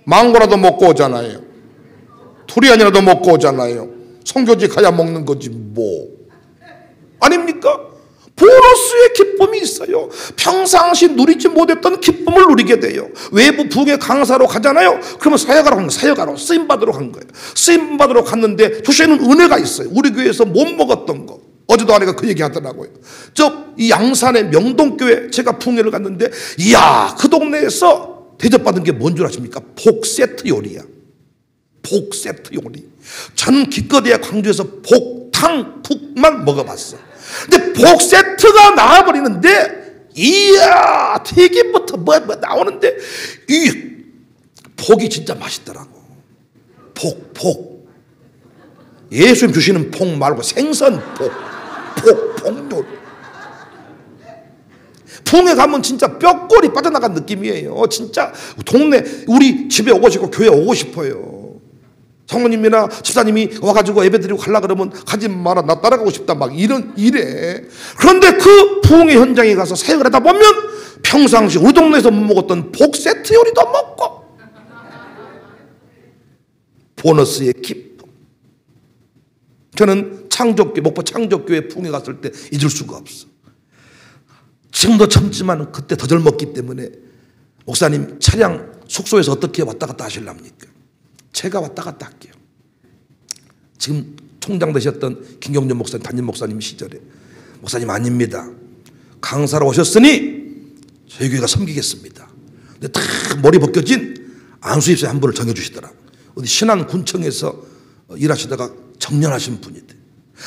[SPEAKER 1] 망고라도 먹고 오잖아요. 두리안이라도 먹고 오잖아요. 선교지 가야 먹는 거지 뭐. 아닙니까? 보너스의 기쁨이 있어요. 평상시 누리지 못했던 기쁨을 누리게 돼요. 외부 부흥의 강사로 가잖아요. 그러면 사역하러 간 거예요. 사역하러, 쓰임받으러 간 거예요. 쓰임받으러 갔는데 주시는 은혜가 있어요. 우리 교회에서 못 먹었던 거. 어제도 아내가 그 얘기 하더라고요. 이 양산의 명동교회 제가 풍회를 갔는데, 이야, 그 동네에서 대접받은 게 뭔 줄 아십니까? 복세트 요리야. 복세트 요리. 저는 기껏해야 광주에서 복탕국만 먹어봤어. 근데 복세트가 나와버리는데, 이야, 튀김부터 뭐 나오는데, 이 복이 진짜 맛있더라고. 복. 예수님 주시는 복 말고 생선복. 폭력. 풍에 가면 진짜 뼈골이 빠져나간 느낌이에요. 진짜 동네, 우리 집에 오고 싶고 교회 오고 싶어요. 장모님이나 집사님이 와가지고 예배 드리고 가려고 그러면 가지 마라, 나 따라가고 싶다, 막 이래. 그런데 그 부흥의 현장에 가서 사역을 하다 보면 평상시 우리 동네에서 못 먹었던 복세트 요리도 먹고, 보너스의 기쁨. 저는 창조교회, 목포 창조교회 풍에 갔을 때 잊을 수가 없어. 지금도 젊지만 그때 더 젊었기 때문에, 목사님 차량 숙소에서 어떻게 왔다 갔다 하실랍니까? 제가 왔다 갔다 할게요. 지금 총장 되셨던 김경준 목사님, 담임 목사님 시절에, 목사님 아닙니다, 강사로 오셨으니 저희 교회가 섬기겠습니다. 근데 다 머리 벗겨진 안수입사에 한 분을 정해주시더라고. 어디 신안군청에서 일하시다가 정년하신 분이대.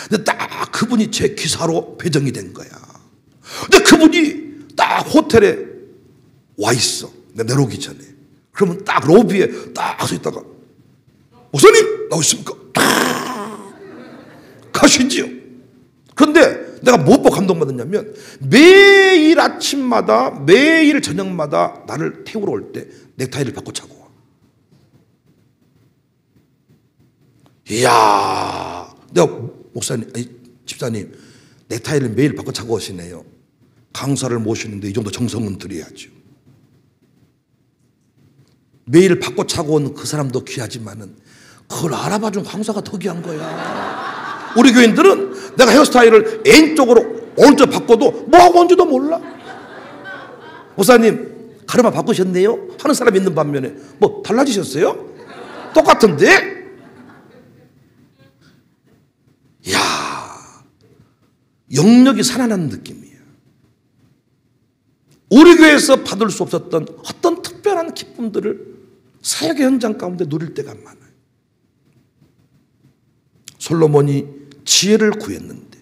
[SPEAKER 1] 근데 딱 그분이 제 기사로 배정이 된 거야. 근데 그분이 딱 호텔에 와 있어. 내가 내려오기 전에. 그러면 딱 로비에 딱 서 있다가, 목사님 나오십니까? 가시지요. 그런데 내가 무엇보고 감동받았냐면, 매일 아침마다, 매일 저녁마다 나를 태우러 올 때 넥타이를 바꿔 차고 와. 이야, 내가 목사님, 아니, 집사님, 넥타이를 매일 바꿔 차고 오시네요. 강사를 모시는데 이 정도 정성은 드려야죠. 매일 바꿔 차고 온 그 사람도 귀하지만은 그걸 알아봐준 강사가 더 귀한 거야. 우리 교인들은 내가 헤어스타일을 N쪽으로 오른쪽 바꿔도 뭐하고 온지도 몰라. 목사님 가르마 바꾸셨네요 하는 사람 있는 반면에, 뭐 달라지셨어요? 똑같은데? 이야, 영역이 살아나는 느낌이야. 우리 교회에서 받을 수 없었던 어떤 특별한 기쁨들을 사역의 현장 가운데 누릴 때가 많아요. 솔로몬이 지혜를 구했는데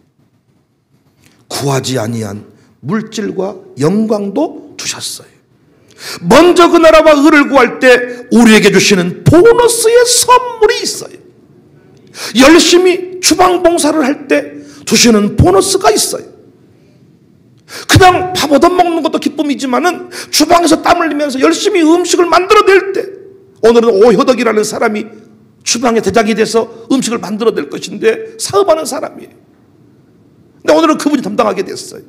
[SPEAKER 1] 구하지 아니한 물질과 영광도 주셨어요. 먼저 그 나라와 의를 구할 때 우리에게 주시는 보너스의 선물이 있어요. 열심히 주방 봉사를 할 때 주시는 보너스가 있어요. 그냥 밥 얻어먹는 것도 기쁨이지만은 주방에서 땀 흘리면서 열심히 음식을 만들어낼 때 오늘은 오효덕이라는 사람이 주방의 대장이 돼서 음식을 만들어낼 것인데 사업하는 사람이에요. 근데 오늘은 그분이 담당하게 됐어요.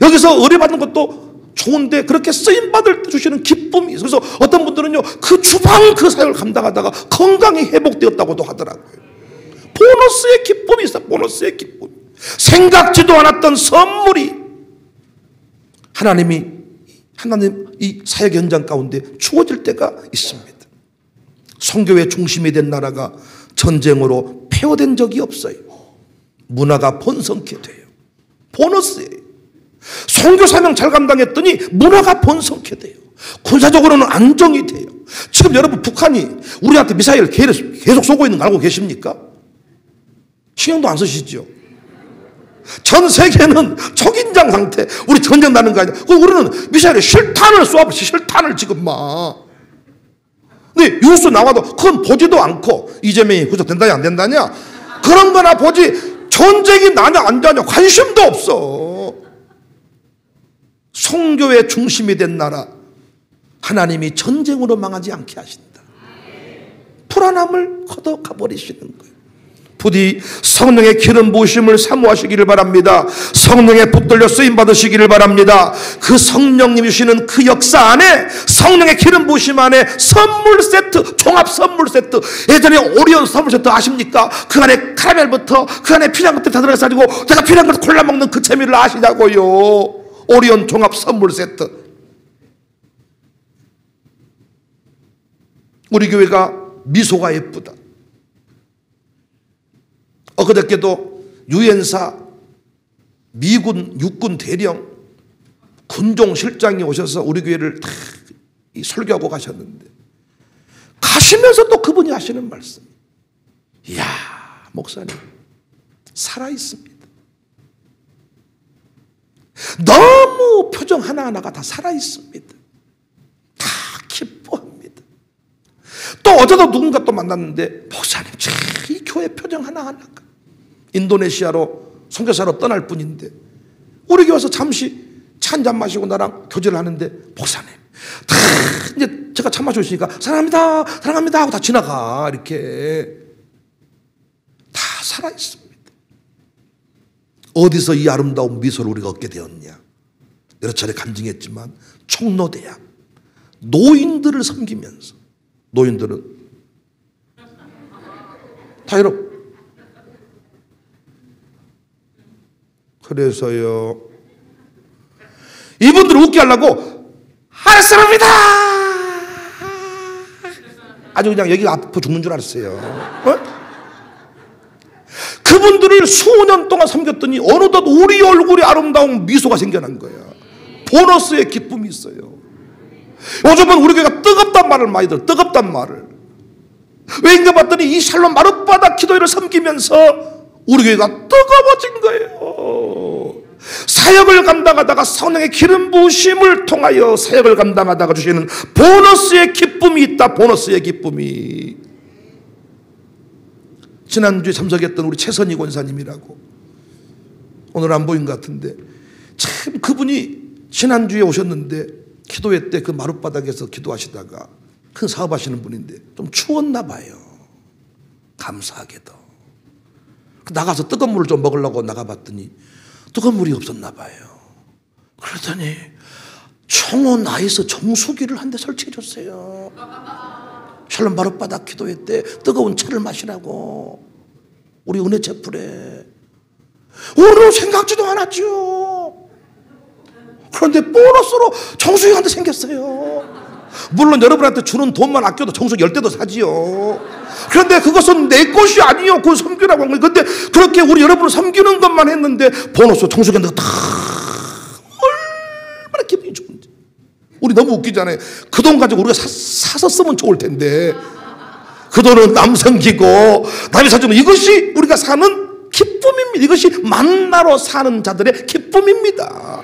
[SPEAKER 1] 여기서 의뢰받는 것도 좋은데 그렇게 쓰임받을 때 주시는 기쁨이 있어요. 그래서 어떤 분들은요, 그 주방 그 사역을 감당하다가 건강이 회복되었다고도 하더라고요. 보너스의 기쁨이 있어요. 보너스의 기쁨. 생각지도 않았던 선물이 하나님 이 사역 현장 가운데 주어질 때가 있습니다. 선교의 중심이 된 나라가 전쟁으로 폐허된 적이 없어요. 문화가 번성케 돼요. 보너스예요. 선교 사명 잘 감당했더니 문화가 번성케 돼요. 군사적으로는 안정이 돼요. 지금 여러분 북한이 우리한테 미사일 계속 쏘고 있는 거 알고 계십니까? 신경도 안 쓰시죠? 전 세계는 초긴장 상태. 우리 전쟁 나는 거 아니야. 우리는 미사일에 실탄을 쏘아버려. 실탄을 지금 막. 근데 뉴스 나와도 그건 보지도 않고 이재명이 구속된다냐 안 된다냐 그런 거나 보지 전쟁이 나냐 안 나냐 관심도 없어. 선교의 중심이 된 나라 하나님이 전쟁으로 망하지 않게 하신다. 불안함을 걷어가 버리시는 거예요. 부디 성령의 기름 부으심을 사모하시기를 바랍니다. 성령에 붙들려 쓰임 받으시기를 바랍니다. 그 성령님이 주시는 그 역사 안에 성령의 기름 부으심 안에 선물 세트, 종합 선물 세트, 예전에 오리온 선물 세트 아십니까? 그 안에 카라멜부터 그 안에 필요한 것들 다 들어가가지고 내가 필요한 것 골라 먹는 그 재미를 아시냐고요. 오리온 종합 선물 세트. 우리 교회가 미소가 예쁘다. 엊그저께도 유엔사 미군 육군 대령 군종 실장이 오셔서 우리 교회를 다 설교하고 가셨는데 가시면서 또 그분이 하시는 말씀. 이야, 목사님 살아있습니다. 너무 표정 하나하나가 다 살아있습니다. 다 기뻐합니다. 또 어제도 누군가 또 만났는데 목사님 이 교회 표정 하나하나가 인도네시아로 선교사로 떠날 뿐인데 우리 교회 와서 잠시 차 한잔 마시고 나랑 교제를 하는데 목사님 다 이제 제가 차 마시고 있으니까 사랑합니다 사랑합니다 하고 다 지나가. 이렇게 다 살아있습니다. 어디서 이 아름다운 미소를 우리가 얻게 되었냐. 여러 차례 간증했지만 총로대학 노인들을 섬기면서 노인들은 다 여러분 그래서요 이분들을 웃게 하려고 할 사람이다 아주 그냥 여기가 아파 죽는 줄 알았어요. 어? 그분들을 수년 동안 섬겼더니 어느덧 우리 얼굴에 아름다운 미소가 생겨난 거야. 보너스의 기쁨이 있어요. 요즘은 우리 교회가 뜨겁단 말을 많이 들어. 뜨겁단 말을. 왜인가 봤더니 이 샬롬 마룻바닥 기도회를 섬기면서 우리 교회가 뜨거워진 거예요. 사역을 감당하다가 성령의 기름 부으심을 통하여 사역을 감당하다가 주시는 보너스의 기쁨이 있다. 보너스의 기쁨이. 지난주에 참석했던 우리 최선희 권사님이라고 오늘 안 보인 것 같은데 참 그분이 지난주에 오셨는데 기도회 때 그 마룻바닥에서 기도하시다가 큰 사업하시는 분인데 좀 추웠나 봐요. 감사하게도 나가서 뜨거운 물을 좀 먹으려고 나가봤더니 뜨거운 물이 없었나 봐요. 그러더니 청원 나에서 정수기를 한 대 설치해 줬어요. 샬롬 마룻바닥 기도회 때 뜨거운 차를 마시라고. 우리 은혜 채플에 우리는 생각지도 않았죠. 그런데 보너스로 정수기 한 대 생겼어요. 물론 여러분한테 주는 돈만 아껴도 정수기 10대도 사지요. 그런데 그것은 내 것이 아니요. 그건 섬기라고 한 거예요. 근데 그렇게 우리 여러분을 섬기는 것만 했는데 보너스 정수기 한 대가 다 얼마나 기분이 좋은지. 우리 너무 웃기잖아요. 그 돈 가지고 우리가 사서 쓰면 좋을 텐데 그 돈은 남 섬기고 남이 사주면 이것이 우리가 사는 기쁨입니다. 이것이 만나러 사는 자들의 기쁨입니다.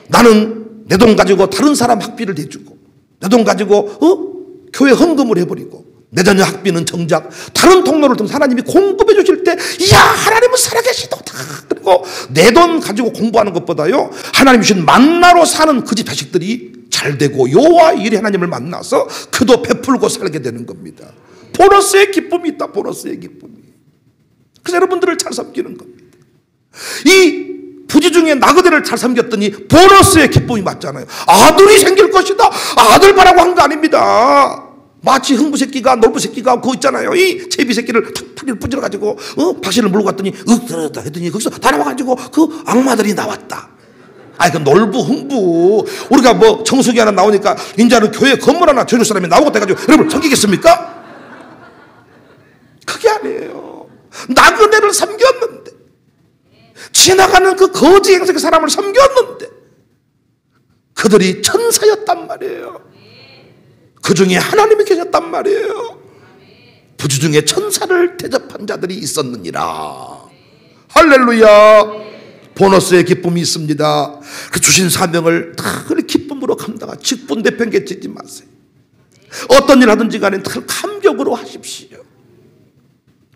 [SPEAKER 1] 나는 내 돈 가지고 다른 사람 학비를 대주고 내 돈 가지고 교회 헌금을 해버리고 내 자녀 학비는 정작 다른 통로를 통해서 하나님이 공급해 주실 때 이야 하나님은 살아계시도다. 그리고 내 돈 가지고 공부하는 것보다요 하나님 주신 만나로 사는 그 집 자식들이 잘 되고 여호와 일이 하나님을 만나서 그도 베풀고 살게 되는 겁니다. 보너스의 기쁨이 있다. 보너스의 기쁨이. 그래서 여러분들을 잘 섬기는 겁니다. 이 부지 중에 나그네를 잘 섬겼더니 보너스의 기쁨이 맞잖아요. 아들이 생길 것이다. 아들 바라고 한 거 아닙니다. 마치 흥부새끼가 놀부새끼가 그거 있잖아요. 이 제비새끼를 탁 다리를 부질러가지고 박씨를 물고 갔더니 들었다 했더니 거기서 다 나와가지고 그 악마들이 나왔다. 아니 그 놀부 흥부 우리가 뭐 정수기 하나 나오니까 인자는 교회 건물 하나 지을 사람이 나오고 해가지고 여러분 섬기겠습니까? 그게 아니에요. 나그네를 섬겼는데 지나가는 그 거지 행색의 사람을 섬겼는데 그들이 천사였단 말이에요. 그 중에 하나님이 계셨단 말이에요. 부지 중에 천사를 대접한 자들이 있었느니라. 할렐루야. 보너스의 기쁨이 있습니다. 그 주신 사명을 다 기쁨으로 감당하. 직분대편개치지 마세요. 어떤 일 하든지 간에 늘 감격으로 하십시오.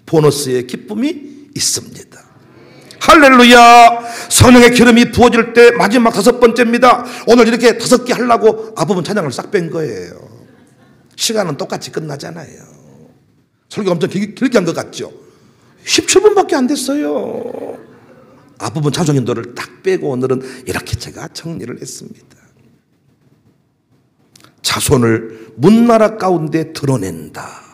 [SPEAKER 1] 보너스의 기쁨이 있습니다. 할렐루야. 성령의 기름이 부어질 때 마지막 5번째입니다. 오늘 이렇게 5개 하려고 앞부분 찬양을 싹 뺀 거예요. 시간은 똑같이 끝나잖아요. 설교 엄청 길게 한 것 같죠? 17분밖에 안 됐어요. 앞부분 찬송 인도를 딱 빼고 오늘은 이렇게 제가 정리를 했습니다. 자손을 문나라 가운데 드러낸다.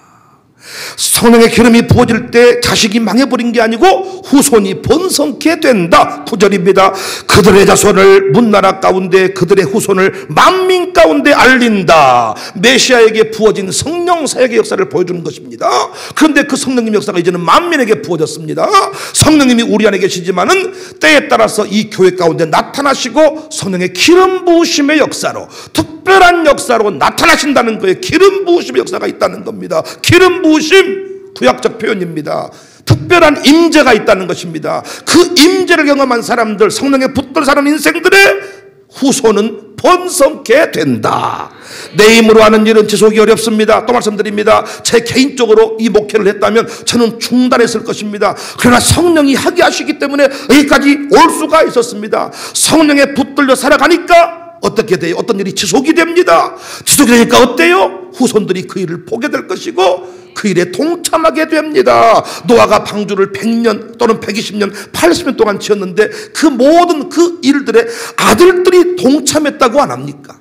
[SPEAKER 1] 성령의 기름이 부어질 때 자식이 망해버린 게 아니고 후손이 번성케 된다. 9절입니다. 그들의 자손을 문나라 가운데 그들의 후손을 만민 가운데 알린다. 메시아에게 부어진 성령 사역의 역사를 보여주는 것입니다. 그런데 그 성령님 역사가 이제는 만민에게 부어졌습니다. 성령님이 우리 안에 계시지만은 때에 따라서 이 교회 가운데 나타나시고 성령의 기름 부으심의 역사로 특별한 역사로 나타나신다는 거예요. 기름 부으심의 역사가 있다는 겁니다. 기름 부으심 구약적 표현입니다. 특별한 임재가 있다는 것입니다. 그 임재를 경험한 사람들, 성령에 붙들어 사는 인생들의 후손은 번성케 된다. 내 힘으로 하는 일은 지속이 어렵습니다. 또 말씀드립니다. 제 개인적으로 이 목회를 했다면 저는 중단했을 것입니다. 그러나 성령이 하게 하시기 때문에 여기까지 올 수가 있었습니다. 성령에 붙들려 살아가니까 어떻게 돼요? 어떤 일이 지속이 됩니다. 지속이 되니까 어때요? 후손들이 그 일을 보게 될 것이고 그 일에 동참하게 됩니다. 노아가 방주를 100년 또는 120년 80년 동안 지었는데 그 모든 그 일들에 아들들이 동참했다고 안 합니까?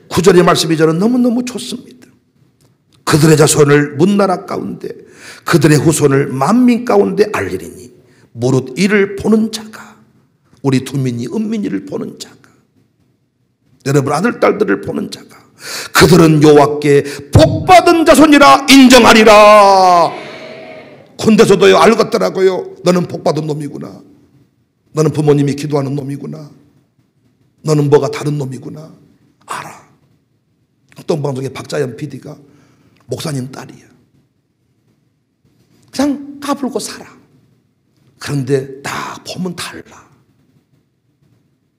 [SPEAKER 1] 9절의 말씀이 저는 너무너무 좋습니다. 그들의 자손을 문나라 가운데 그들의 후손을 만민 가운데 알리리니 무릇 이를 보는 자가 우리 두민이 은민이를 보는 자가 여러분 아들 딸들을 보는 자가 그들은 여호와께 복받은 자손이라 인정하리라. 군대에서도요 알겠더라고요. 너는 복받은 놈이구나. 너는 부모님이 기도하는 놈이구나. 너는 뭐가 다른 놈이구나. 알아. 흑동방송의 박자연 PD가 목사님 딸이야. 그냥 까불고 살아. 그런데 딱 보면 달라.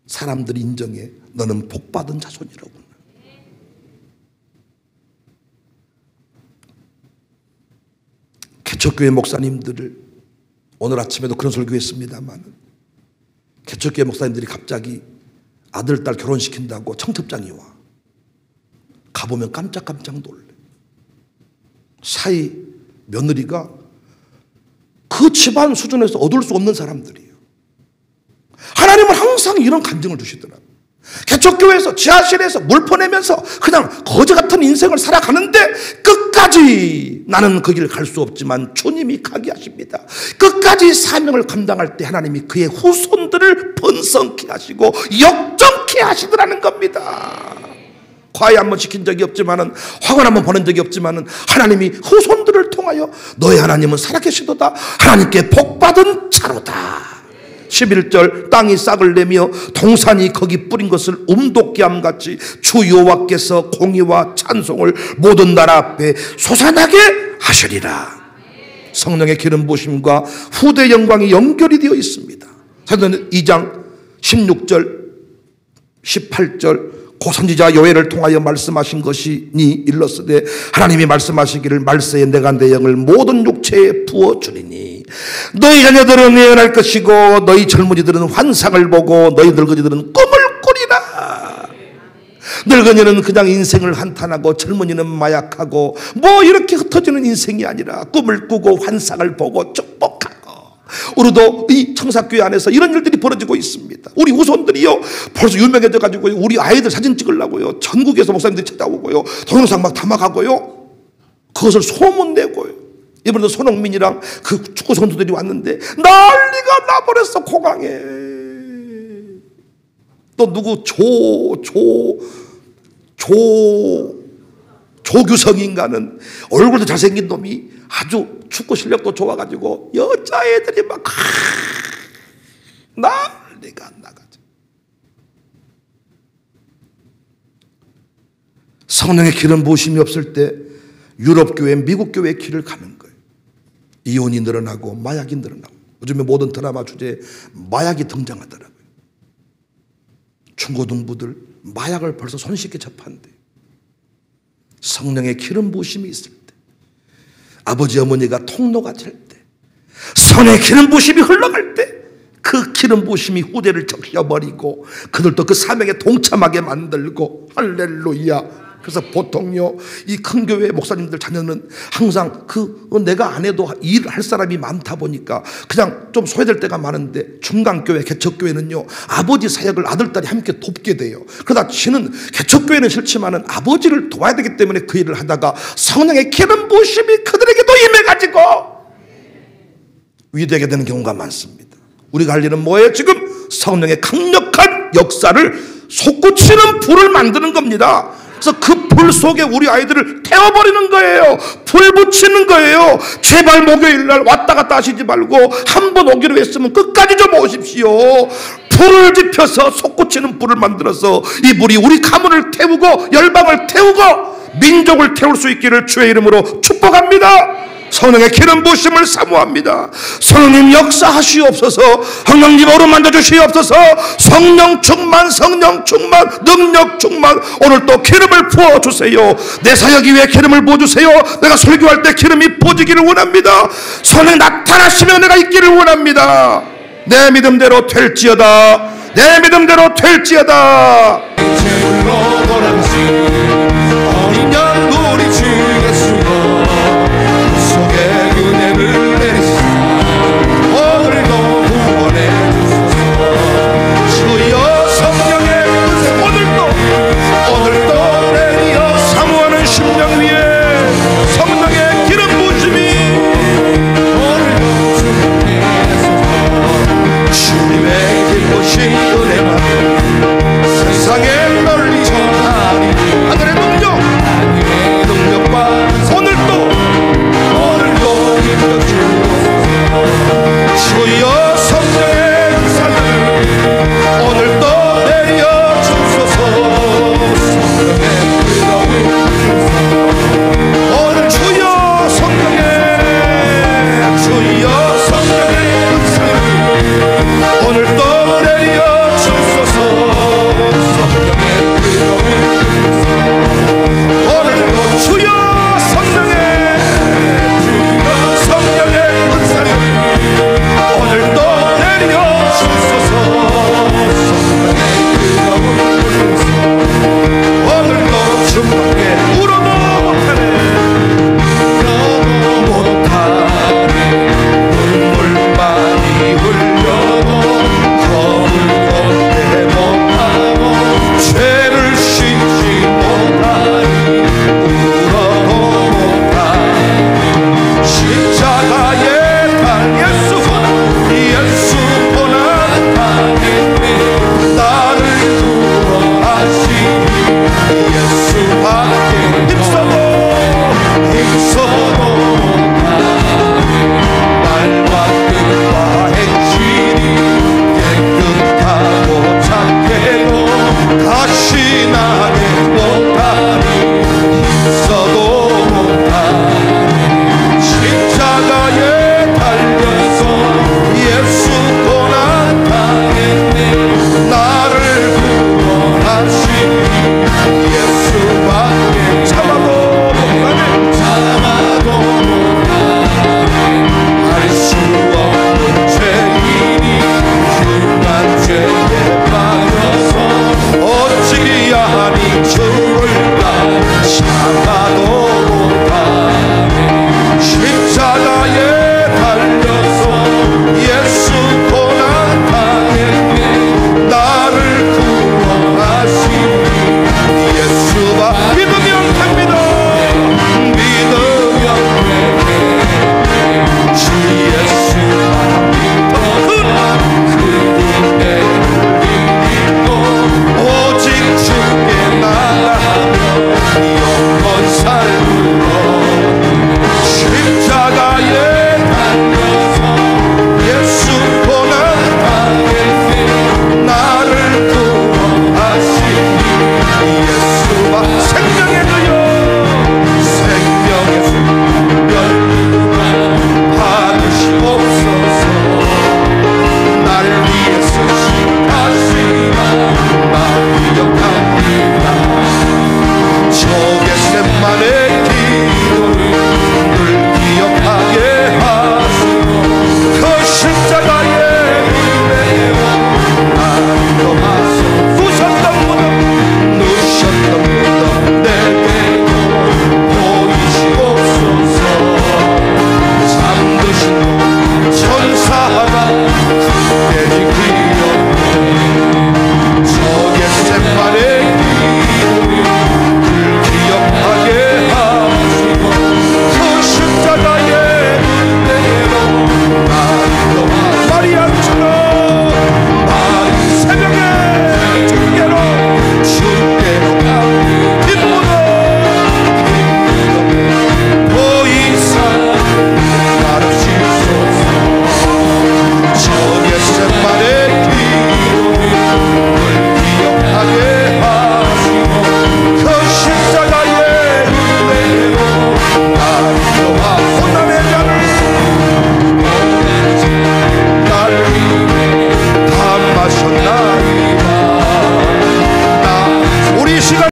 [SPEAKER 1] 사람들이 인정해. 너는 복받은 자손이라고. 개척교회 목사님들을 오늘 아침에도 그런 설교했습니다만 개척교회 목사님들이 갑자기 아들, 딸 결혼시킨다고 청첩장이 와. 가보면 깜짝깜짝 놀래. 사이 며느리가 그 집안 수준에서 얻을 수 없는 사람들이에요. 하나님은 항상 이런 간증을 주시더라고요. 개척교회에서 지하실에서 물 퍼내면서 그냥 거지 같은 인생을 살아가는데 끝까지 나는 그 길을 갈 수 없지만 주님이 가게 하십니다. 끝까지 사명을 감당할 때 하나님이 그의 후손들을 번성케 하시고 역정케 하시더라는 겁니다. 과외 한번 시킨 적이 없지만은 학원 한번 보낸 적이 없지만은 하나님이 후손들을 통하여 너의 하나님은 살아계시도다. 하나님께 복받은 자로다. 11절 땅이 싹을 내며 동산이 거기 뿌린 것을 움돋게 함같이 주 여호와께서 공의와 찬송을 모든 나라 앞에 솟아나게 하시리라. 성령의 기름 부으심과 후대 영광이 연결이 되어 있습니다. 사도행전 2장 16절 18절 고 선지자 요엘을 통하여 말씀하신 것이니 일렀으되 하나님이 말씀하시기를 말세에 내가 내 영을 모든 육체에 부어주리니 너희 자녀들은 예언할 것이고 너희 젊은이들은 환상을 보고 너희 늙은이들은 꿈을 꾸리라. 늙은이는 그냥 인생을 한탄하고 젊은이는 마약하고 뭐 이렇게 흩어지는 인생이 아니라 꿈을 꾸고 환상을 보고 축복하고. 우리도 이 청사교회 안에서 이런 일들이 벌어지고 있습니다. 우리 후손들이요 벌써 유명해져 가지고 우리 아이들 사진 찍으려고요 전국에서 목사님들이 찾아오고요 동영상 막 담아가고요 그것을 소문내고요. 이번에도 손흥민이랑 그 축구 선수들이 왔는데 난리가 나버렸어. 공항에 또 누구 조규성인가는 얼굴도 잘생긴 놈이 아주 축구 실력도 좋아가지고 여자애들이 막 난리가 나가죠. 성령의 기름 부으심이 없을 때 유럽 교회, 미국 교회의 길을 가는 거예요. 이혼이 늘어나고 마약이 늘어나고 요즘에 모든 드라마 주제에 마약이 등장하더라고요. 중고등부들 마약을 벌써 손쉽게 접한대. 성령의 기름 부으심이 있을 때 아버지 어머니가 통로가 될 때 성령의 기름 부으심이 흘러갈 때 그 기름 부으심이 후대를 적셔버리고 그들도 그 사명에 동참하게 만들고 할렐루야. 그래서 보통요 이 큰 교회 목사님들 자녀는 항상 내가 안 해도 일할 사람이 많다 보니까 그냥 좀 소외될 때가 많은데 중간교회 개척교회는요 아버지 사역을 아들딸이 함께 돕게 돼요. 그러다 지는 개척교회는 싫지만은 아버지를 도와야 되기 때문에 그 일을 하다가 성령의 기름 부으심이 그들에게도 임해가지고 위대하게 되는 경우가 많습니다. 우리가 할 일은 뭐예요? 지금 성령의 강력한 역사를 솟구치는 불을 만드는 겁니다. 그래서 그 불 속에 우리 아이들을 태워버리는 거예요. 불 붙이는 거예요. 제발 목요일날 왔다 갔다 하시지 말고 한 번 오기로 했으면 끝까지 좀 오십시오. 불을 지펴서 솟구치는 불을 만들어서 이 불이 우리 가문을 태우고 열방을 태우고 민족을 태울 수 있기를 주의 이름으로 축복합니다. 성령의 기름 부으심을 사모합니다. 성령님 역사하시옵소서. 성령님 어루만져 주시옵소서. 성령 충만, 능력 충만. 오늘 또 기름을 부어주세요. 내 사역 위에 기름을 부어주세요. 내가 설교할 때 기름이 부어지기를 원합니다. 성령 나타나시면 내가 있기를 원합니다. 내 믿음대로 될지어다. 내 믿음대로 될지어다. 어린 양구리 주 예수여 은혜를 내리사 오늘도 구원해 주소서. 주여 성령의 오늘도 내리어 사모하는 심령 위에 성령의 기름 부으심이 오늘도 주님의 주님의 기름 부으심